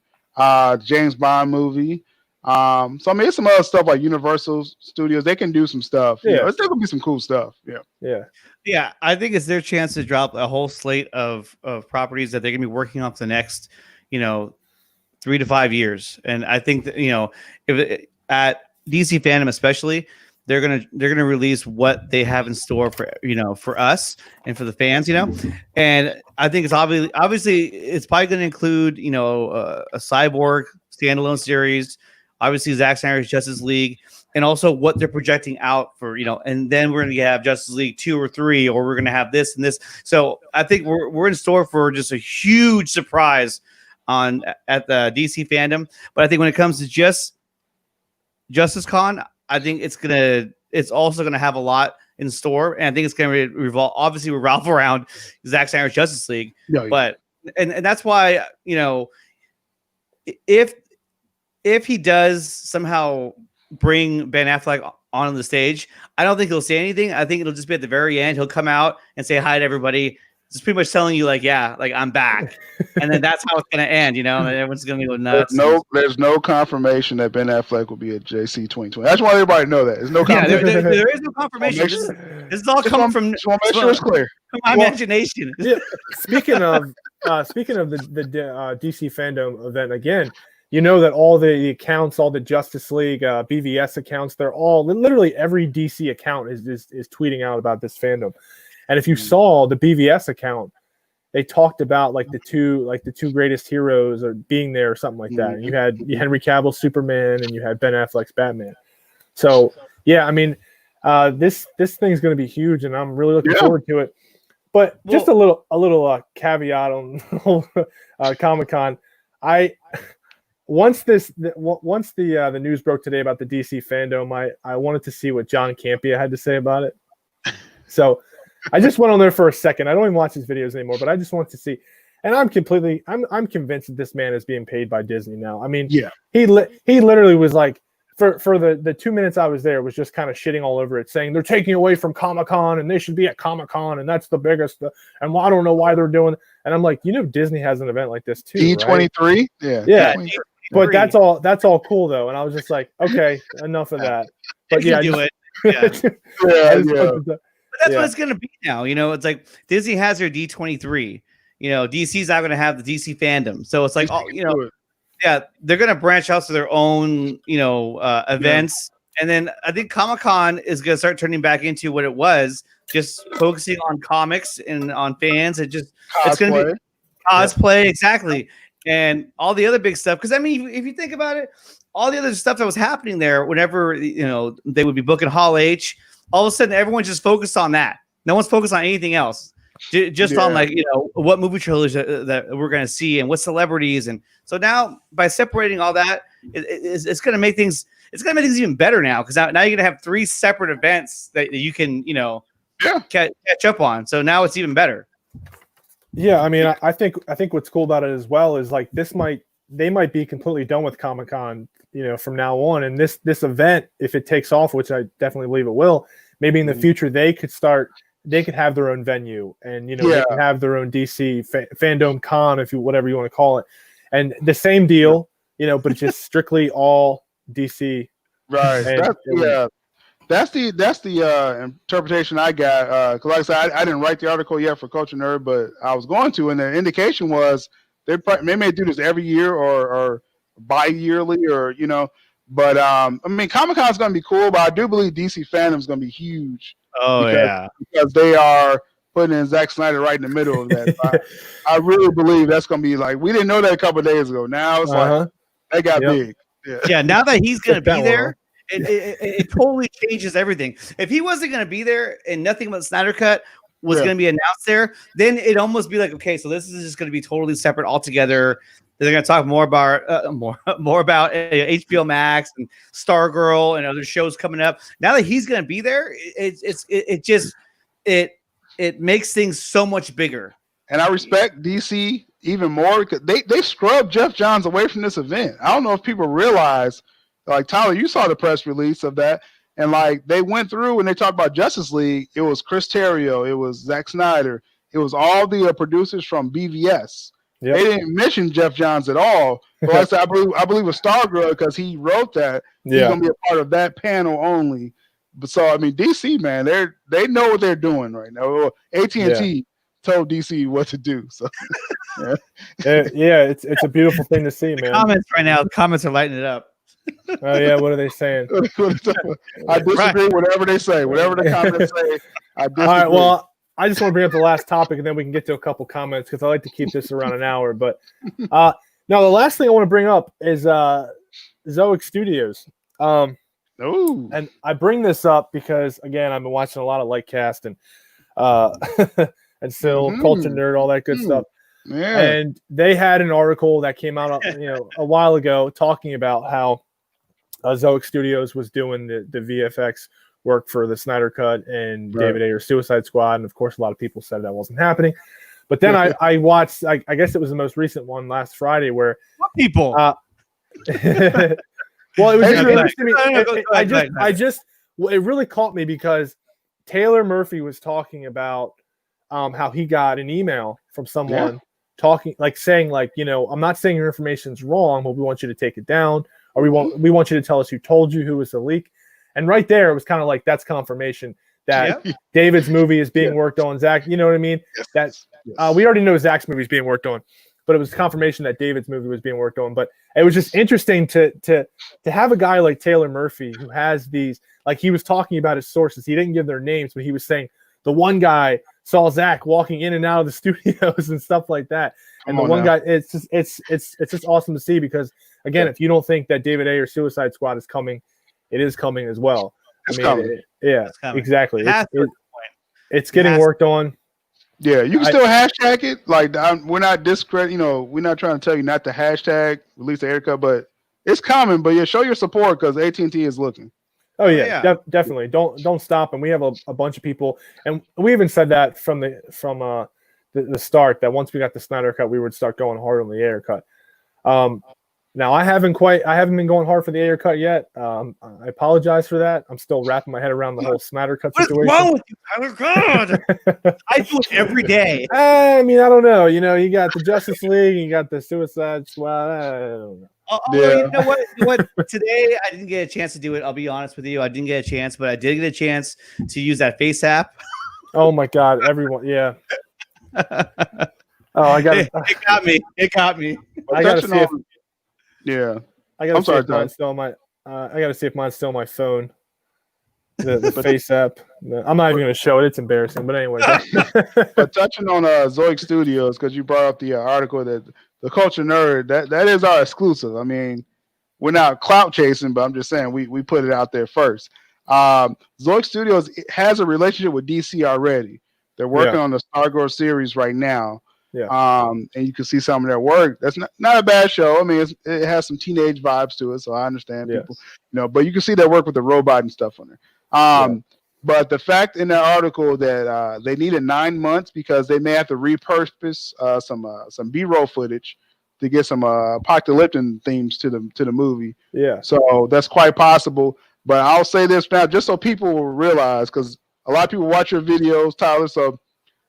James Bond movie. So I mean, it's some other stuff like Universal Studios. They can do some stuff. It's still gonna be some cool stuff. Yeah. I think it's their chance to drop a whole slate of properties that they're gonna be working on for the next 3 to 5 years. And I think that if at DC Fandom especially, they're gonna release what they have in store for us and for the fans. And I think it's obviously it's probably gonna include a Cyborg standalone series. Obviously, Zack Snyder's Justice League, and also what they're projecting out for, and then we're going to have Justice League 2 or 3, or we're going to have this and this. So I think we're in store for just a huge surprise at the DC Fandom. But I think when it comes to just Justice Con, I think it's also going to have a lot in store, and I think it's going to revolve around Zack Snyder's Justice League. But and that's why if he does somehow bring Ben Affleck on the stage, I don't think he'll say anything. I think it'll just be at the very end. He'll come out and say hi to everybody. Just pretty much telling you I'm back. And then that's how it's going to end, and everyone's going to go nuts. There's no confirmation that Ben Affleck will be at JC 2020. I just want everybody to know that. There's no confirmation. There is no confirmation. This is all coming from just want to make sure it's clear. My imagination. Yeah. Speaking of the DC Fandom event again, that all the accounts, all the Justice League, BVS accounts, they're all literally every DC account is tweeting out about this fandom. And if you saw the BVS account, they talked about the two greatest heroes are being there or something like that. And you had Henry Cavill's Superman and you had Ben Affleck's Batman. So yeah, I mean, this thing's going to be huge, and I'm really looking forward to it. But just a little caveat on Comic-Con. Once the news broke today about the DC Fandom, I wanted to see what John Campea had to say about it. So I just went on there for a second. I don't even watch his videos anymore, but I just wanted to see. And I'm convinced that this man is being paid by Disney now. I mean, he literally was like, for the 2 minutes I was there, was just kind of shitting all over it, saying they're taking away from Comic-Con and they should be at Comic-Con and that's the biggest. And I don't know why they're doing. And I'm like, Disney has an event like this too. D23, right? Yeah. But that's all cool though, and I was just like, okay, enough of that. But do it. But that's what it's gonna be now. It's like Disney has their D23. DC's not gonna have the DC Fandom, so it's like, they're gonna branch out to their own, events, and then I think Comic-Con is gonna start turning back into what it was, just focusing on comics and on fans, and just it's gonna be cosplay, exactly. And all the other big stuff, because I mean, if you think about it, all the other stuff that was happening there, whenever they would be booking Hall H, all of a sudden everyone's just focused on that. No one's focused on anything else, just on what movie trailers that we're going to see and what celebrities. And so now by separating all that, it's going to make things even better now, because now you're going to have 3 separate events that you can catch up on. So now it's even better. Yeah, I mean, I think what's cool about it as well is they might be completely done with Comic-Con, from now on. And this event, if it takes off, which I definitely believe it will, maybe in the future they could have their own venue, and they can have their own DC Fandom Con, whatever you want to call it, and the same deal, but it's just strictly all DC. Right. That's the interpretation I got. Because like I said, I didn't write the article yet for Culture Nerd, but I was going to, and the indication was they may do this every year or bi-yearly, or But I mean, Comic-Con is going to be cool, but I do believe DC Fandom is going to be huge. Because they are putting in Zack Snyder right in the middle of that. I really believe that's going to be like, we didn't know that a couple of days ago. Now it's like that got big. Yeah, now that he's going to be there. It totally changes everything. If he wasn't going to be there and nothing but Snyder Cut, was going to be announced there, then it'd almost be like, okay, so this is just going to be totally separate altogether. They're going to talk more about more about HBO Max and Stargirl and other shows coming up. Now that he's going to be there, it makes things so much bigger. And I respect DC even more because they scrubbed Jeff Johns away from this event. I don't know if people realize, like Tyler, you saw the press release of that, and like they went through and they talked about Justice League. It was Chris Terrio, it was Zack Snyder, it was all the producers from BVS. Yep. They didn't mention Jeff Johns at all. But like I said, I believe with Stargirl because he wrote that. He's gonna be a part of that panel only. But so I mean, DC man, they know what they're doing right now. AT&T told DC what to do. So it's a beautiful thing to see, man. Comments right now, the comments are lighting it up. Oh yeah, what are they saying? I disagree. Whatever they say, whatever the comments say, I disagree. All right, well, I just want to bring up the last topic, and then we can get to a couple comments because I like to keep this around an hour. But now the last thing I want to bring up is Zioc Studios. And I bring this up because again, I've been watching a lot of Lightcast and and still Culture Nerd, all that good stuff. Yeah. And they had an article that came out, a while ago, talking about how Zioc Studios was doing the VFX work for the Snyder Cut and David Ayer Suicide Squad, and of course, a lot of people said that wasn't happening. But then I watched, I guess it was the most recent one last Friday, where what people. Well, it was interesting. It really caught me because Taylor Murphy was talking about how he got an email from someone saying, I'm not saying your information's wrong, but we want you to take it down, or we want you to tell us who told you, who was the leak. And right there, it was kind of like that's confirmation that David's movie is being worked on. Zach, you know what I mean? We already know Zach's movie is being worked on, but it was confirmation that David's movie was being worked on. But it was just interesting to have a guy like Taylor Murphy who has these, like he was talking about his sources. He didn't give their names, but he was saying the one guy saw Zach walking in and out of the studios and stuff like that. And the one guy, it's just awesome to see because again, if you don't think that David Ayer Suicide Squad is coming, it is coming as well. It's coming. It's coming. Exactly. It's getting worked on. Yeah, you can still hashtag it. Like we're not we're not trying to tell you not to hashtag release the Ayer Cut, but it's coming. But show your support because AT&T is looking. Oh yeah, definitely. Don't stop. And we have a bunch of people, and we even said that from the start that once we got the Snyder Cut, we would start going hard on the Ayer Cut. Now I haven't been going hard for the Ayer Cut yet. I apologize for that. I'm still wrapping my head around the whole Snyder Cut situation. What's wrong with you, Tyler? God, I do it every day. I mean, I don't know. You got the Justice League, you got the Suicide Squad. I don't know. You know what? Today I didn't get a chance to do it. I'll be honest with you. I didn't get a chance, but I did get a chance to use that Face app. Oh my God, everyone, yeah. Oh, I got it. It got me. I got to see if. Yeah, I got to see if mine's still on my. I got to see if mine's still on my phone. The Face app. I'm not even going to show it. It's embarrassing. But anyway. But touching on Zioc Studios, because you brought up the article that the Culture Nerd, that is our exclusive. I mean, we're not clout chasing, but I'm just saying we put it out there first. Zioc Studios has a relationship with DC already. They're working on the Stargirl series right now. Yeah. And you can see some of their work. That's not a bad show. I mean, it has some teenage vibes to it, so I understand people, but you can see their work with the robot and stuff on there. But the fact in that article that they needed 9 months because they may have to repurpose some B-roll footage to get some apocalyptic themes to the movie. Yeah. So that's quite possible. But I'll say this now, just so people will realize, because a lot of people watch your videos, Tyler. So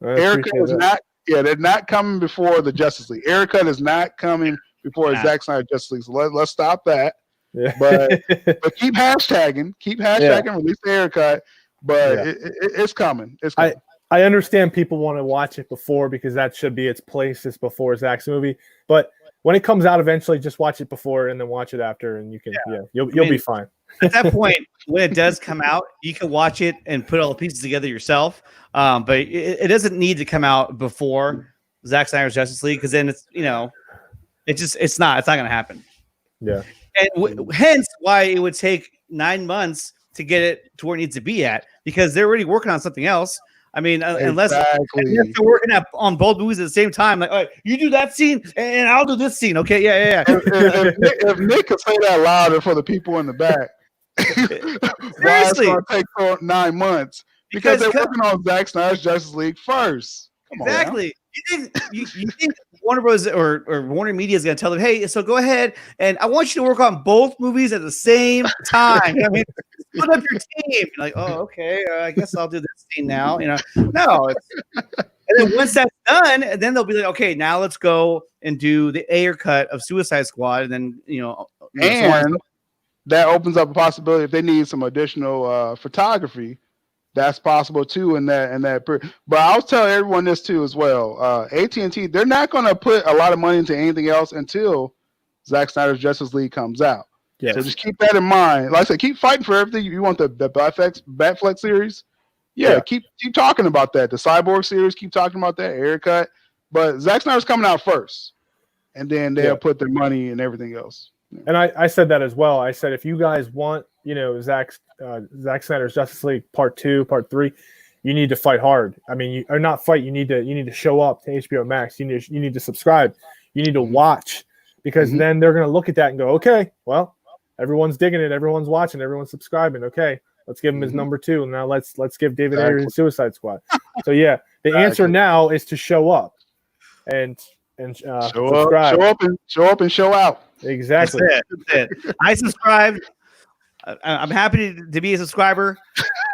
Ayer Cut is not. Yeah, they're not coming before the Justice League. Ayer Cut is not coming before Zack Snyder Justice League. So let's stop that. Yeah. But keep hashtagging, release the Ayer Cut. But it's coming. It's coming. I understand people want to watch it before because that should be its place. It's before Zack's movie. But when it comes out eventually, just watch it before and then watch it after, and you can you'll be fine. At that point, when it does come out, you can watch it and put all the pieces together yourself. But it doesn't need to come out before Zack Snyder's Justice League because then it's not going to happen. Yeah, and hence why it would take 9 months to get it to where it needs to be at because they're already working on something else. I mean, unless exactly. they're working on both movies at the same time, like, all right, you do that scene and I'll do this scene. Okay, yeah. If Nick could say that louder for the people in the back, why it's going to take 9 months? Because they're working on Zack Snyder's Justice League first. Come exactly. You think Warner Bros. or Warner Media is going to tell them, hey, so go ahead and I want you to work on both movies at the same time. I mean, split up your team. You're like, oh, okay, I guess I'll do this scene now. No. And then once that's done, then they'll be like, okay, now let's go and do the Ayer cut of Suicide Squad, and then and that opens up a possibility if they need some additional photography. That's possible too in that. But I'll tell everyone this too as well. AT&T, they're not going to put a lot of money into anything else until Zack Snyder's Justice League comes out. Yes. So just keep that in mind. Like I said, keep fighting for everything. You want the Batfleck series? Yeah, keep talking about that. The Cyborg series, keep talking about that. Ayer Cut. But Zack Snyder's coming out first, and then they'll put their money and everything else. And I said that as well. I said if you guys want, Zack Snyder's Justice League Part 2, Part 3, you need to fight hard. I mean, or not fight. You need to show up to HBO Max. You need to subscribe. You need to watch, because then they're going to look at that and go, okay, well, everyone's digging it. Everyone's watching. Everyone's subscribing. Okay, let's give him his number 2, and now let's give David Ayer his Suicide Squad. So the answer now is to show up and subscribe. Show up and show out. Exactly. That's it. I subscribed. I'm happy to be a subscriber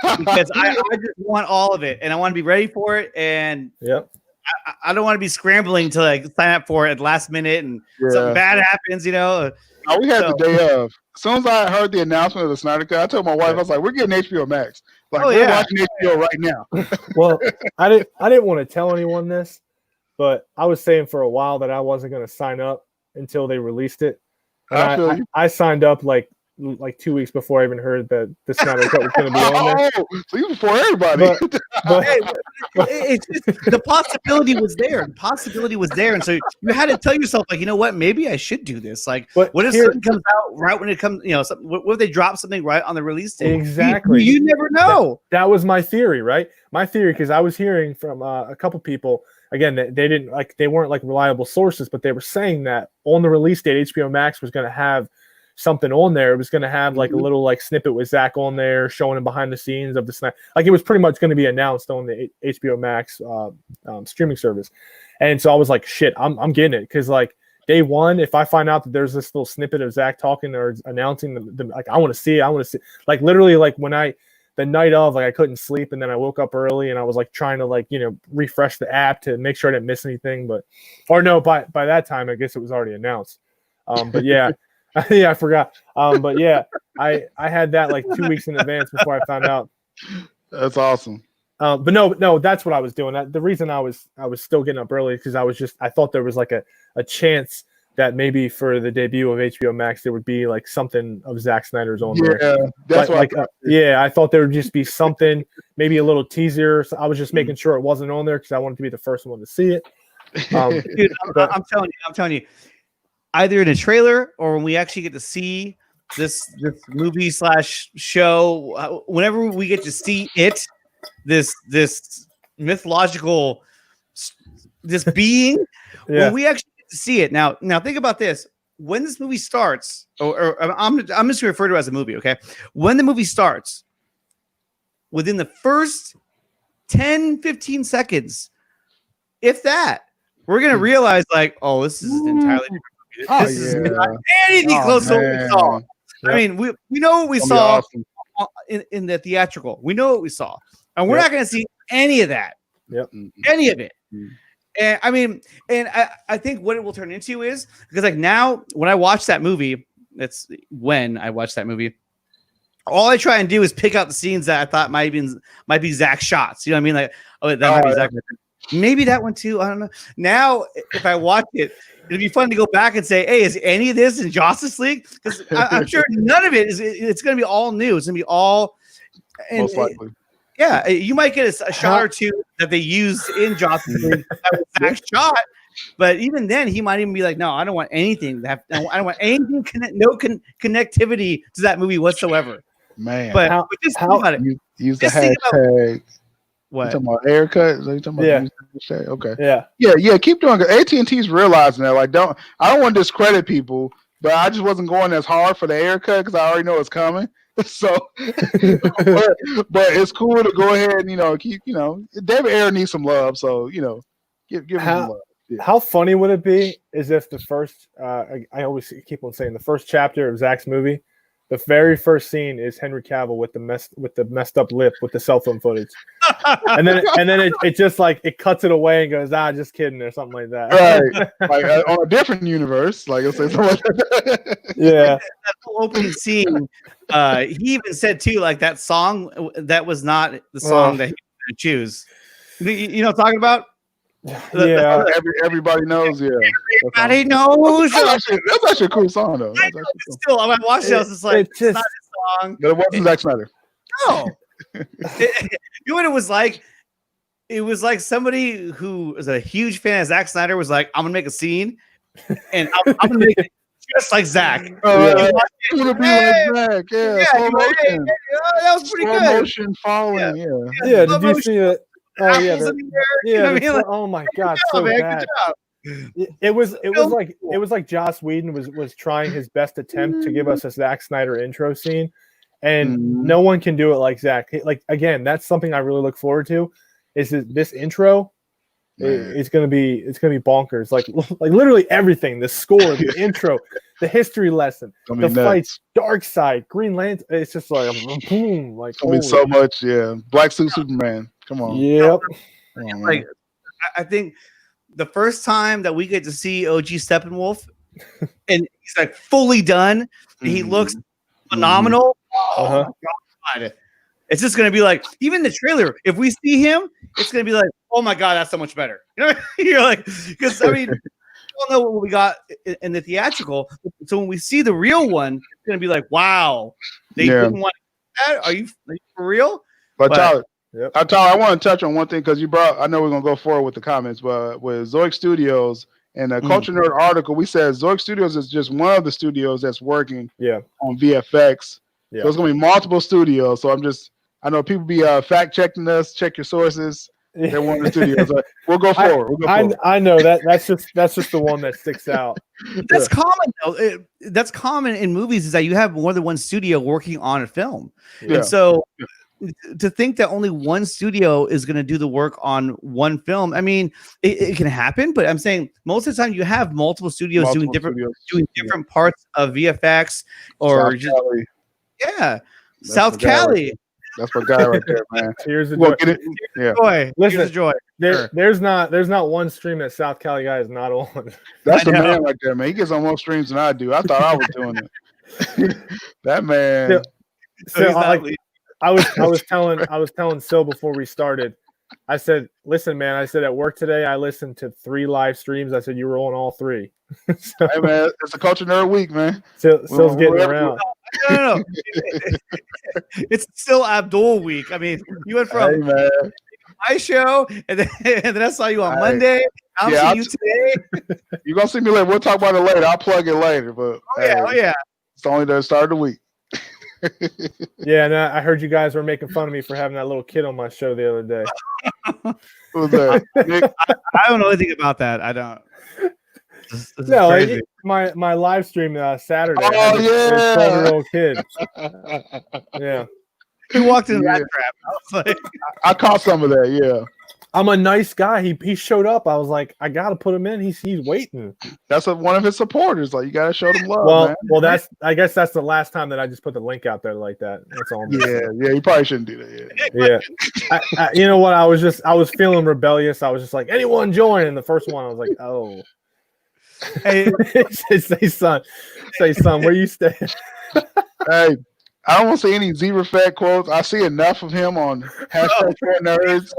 because I just want all of it, and I want to be ready for it. And I don't want to be scrambling to sign up for it at the last minute and something bad happens. We had the day of. As soon as I heard the announcement of the Snyder Cut, I told my wife, I was like, "We're getting HBO Max. We're watching HBO right now." Well, I didn't want to tell anyone this, but I was saying for a while that I wasn't going to sign up until they released it. And I signed up like 2 weeks before I even heard that the Snyder Cut was going to be on there. So you before everybody. But it's just, the possibility was there. The possibility was there, and so you had to tell yourself, you know what? Maybe I should do this. What if something comes out right when it comes? What if they drop something right on the release date? Exactly. You never know. That was my theory, right? My theory, because I was hearing from a couple people. Again, they weren't reliable sources, but they were saying that on the release date, HBO Max was going to have something on there. It was going to have a little snippet with Zack on there, showing him behind the scenes of the Snyder. It was pretty much going to be announced on the HBO Max streaming service. And so I was like, shit, I'm getting it, because day one, if I find out that there's this little snippet of Zack talking or announcing I want to see it. I want to see literally when the night of, I couldn't sleep, and then I woke up early and I was trying to refresh the app to make sure I didn't miss anything. By that time, I guess it was already announced. But yeah, yeah, I forgot. But yeah, I had that 2 weeks in advance before I found out. That's awesome. But no, that's what I was doing. The reason I was still getting up early because I thought there was a chance that maybe for the debut of HBO Max there would be something of Zack Snyder's on there. Yeah, that's what I thought there would just be something, maybe a little teaser. So I was just making sure it wasn't on there because I wanted to be the first one to see it. Dude, I'm telling you, either in a trailer or when we actually get to see this movie / show, whenever we get to see it, this mythological being, when we actually to see it. Now think about this. When this movie starts, or I'm just going to refer to it as a movie, okay? When the movie starts, within the first 10, 15 seconds, if that, we're going to realize this is an entirely different movie. This is not anything close to what we saw. Yep. I mean, we know what we saw in the theatrical. We know what we saw. And we're not going to see any of that. Yep. Any of it. And I think what it will turn into is because now when I watch that movie, all I try and do is pick out the scenes that I thought might be Zack's shots. You know what I mean? That might be Zack. Maybe that one too. I don't know. Now, if I watch it, it'd be fun to go back and say, "Hey, is any of this in Justice League?" Because I'm sure none of it is. It's going to be all new. It's going to be all. Most likely. Yeah, you might get a shot or two that they used in Justice League that was Zack's shot, but even then, he might even be like, "No, I don't want anything. I don't want anything. Connectivity to that movie whatsoever." Man, but just think about it. Use the hashtag. What? You talking about Ayer Cut? You talking about the music? Okay. Yeah. Keep doing it. AT&T's realizing that. Like, I don't want to discredit people, but I just wasn't going as hard for the Ayer Cut because I already know it's coming. So, but it's cool to go ahead and keep David Ayer needs some love. So give him some love. Yeah. How funny would it be is if the first I always keep on saying the first chapter of Zack's movie, the very first scene is Henry Cavill with the messed up lip with the cell phone footage, and then it just like it cuts it away and goes, just kidding or something like that. Right, like on a different universe, like it's something like that. Yeah, that whole opening scene. He even said too, like that song that was not the song that he was going to choose. You know what I'm talking about? Yeah, everybody knows. Yeah, everybody knows. That's actually a cool song, though. I know, but still, when I watched it, I was just like, it's not a song. But it wasn't Zack Snyder. No. You know what it was like? It was like somebody who is a huge fan of Zack Snyder was like, I'm gonna make a scene, and I'm gonna make it just like Zack. It's gonna be like Zack. Yeah, slow motion. That was pretty slow good. Motion falling. Yeah. Did you see that? Oh yeah, oh my God, so bad. It was like Joss Whedon was trying his best attempt to give us a Zack Snyder intro scene, and no one can do it like Zack. Like again, that's something I really look forward to. Is this intro? It's gonna be bonkers. Like literally everything. The score, the intro, the history lesson, the fights, Dark Side, Green Lantern. It's just like boom. Like so much. Yeah, Black Suit Superman. Come on. Yep. Like I think the first time that we get to see OG Steppenwolf, and he's like fully done, he looks phenomenal. Oh my God. It's just gonna be like, even the trailer, if we see him, it's gonna be like, oh my God, that's so much better. You know, you're like, because I mean, we all know what we got in the theatrical. So when we see the real one, it's gonna be like, wow, they didn't want that. Are you for real? But Tyler, I want to touch on one thing because I know we're gonna go forward with the comments, but with Zioc Studios and the Culture Nerd article, we said Zioc Studios is just one of the studios that's working on VFX. So there's gonna be multiple studios. So I know people be fact checking us. Check your sources. They're one of the studios. We'll go forward. I know that's just the one that sticks out. That's common though. That's common in movies is that you have more than one studio working on a film, and so to think that only one studio is going to do the work on one film, I mean, it can happen, but I'm saying most of the time you have multiple studios doing different parts of VFX or South Cali. That's my guy right there, man. Here's the joy. Listen, here's the joy. There's not one stream that South Cali guy is not on. That's the man right there, man. He gets on more streams than I do. I thought I was doing it. That man. I was telling Sil before we started. I said, listen, man. I said at work today, I listened to 3 live streams. I said you were on all 3. So, hey man, it's a Culture Nerd week, man. Sil's getting around. No. It's still Abdul week. I mean, you went from my show, and then I saw you on Monday. I'll see you today. You're gonna see me later. We'll talk about it later. I'll plug it later. But it's only the start of the week. Yeah, and I heard you guys were making fun of me for having that little kid on my show the other day. Who was that? Nick? I don't know anything about that. I don't. This no, my live stream Saturday. Oh yeah, 12-year-old kid. Yeah, he walked in that trap. I was like, I caught some of that. Yeah, I'm a nice guy. He showed up. I was like, I gotta put him in. He's waiting. That's one of his supporters. Like you gotta show them love. Well, I guess that's the last time that I just put the link out there like that. That's all. Yeah. You probably shouldn't do that. Yeah. You know what? I was feeling rebellious. I was just like, anyone join? And the first one, I was like, oh. Hey, say son, where you stay? Hey, I don't want to see any Z-Refect quotes. I see enough of him on #4nerds.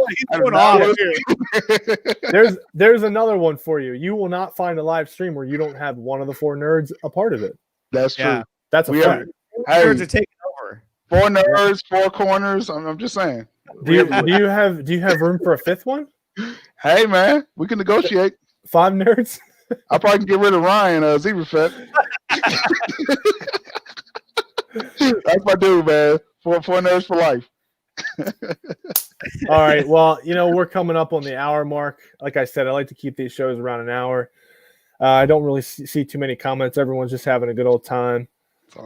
There's another one for you. You will not find a live stream where you don't have one of the 4 nerds a part of it. That's true. That's a fact. Nerds are taking over. 4 nerds, 4 corners. I'm just saying. Do you have room for a 5th one? Hey man, we can negotiate. 5 nerds. I probably can get rid of Ryan Z-Refect. That's my dude, man. 4 nerds for life. All right. Well, we're coming up on the hour mark. Like I said, I like to keep these shows around an hour. I don't really see too many comments. Everyone's just having a good old time.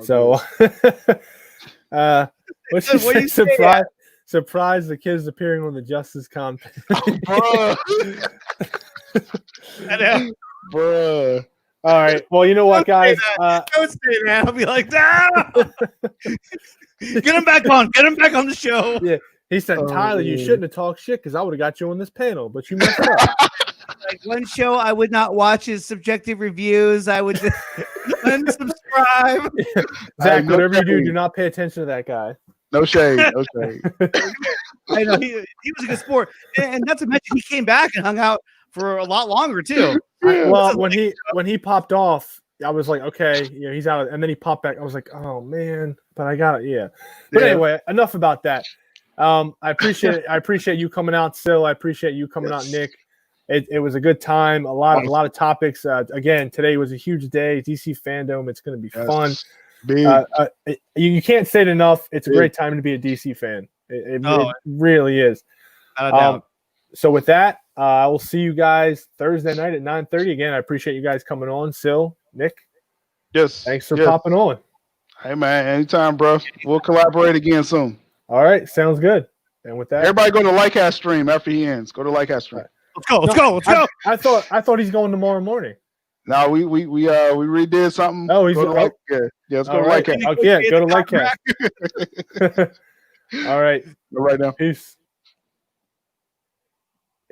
So, what's surprise the kids appearing on the Justice Con. Bruh. All right. Well, you know what, guys? Don't say that. I'll be like, no. Get him back on. Get him back on the show. Yeah. He said, Tyler, you shouldn't have talked shit because I would have got you on this panel, but you messed up. Like one show I would not watch is subjective reviews. I would just unsubscribe. Zach, whatever you do not pay attention to that guy. No shade. No shade. I know he was a good sport. And not to mention he came back and hung out for a lot longer too. Well, when he popped off, I was like, okay, he's out, and then he popped back. I was like, oh man, but I got it, yeah. But anyway, enough about that. I appreciate it. I appreciate you coming out, Sil. I appreciate you coming out, Nick. It was a good time. A lot of topics. Again, today was a huge day. DC Fandome. It's going to be fun. You can't say it enough. It's a great time to be a DC fan. It really is. So with that, I will see you guys Thursday night at 9:30. Again, I appreciate you guys coming on. Sil, Nick. Yes. Thanks for popping on. Hey, man. Anytime, bro. We'll collaborate again soon. All right. Sounds good. And with that, everybody go to Lycast stream after he ends. Go to Lycast stream. Let's go. I thought he's going tomorrow morning. No, we redid something. Oh, he's let's go to right. Lycast. Okay, go to Lycast. All right. Go right now. Peace.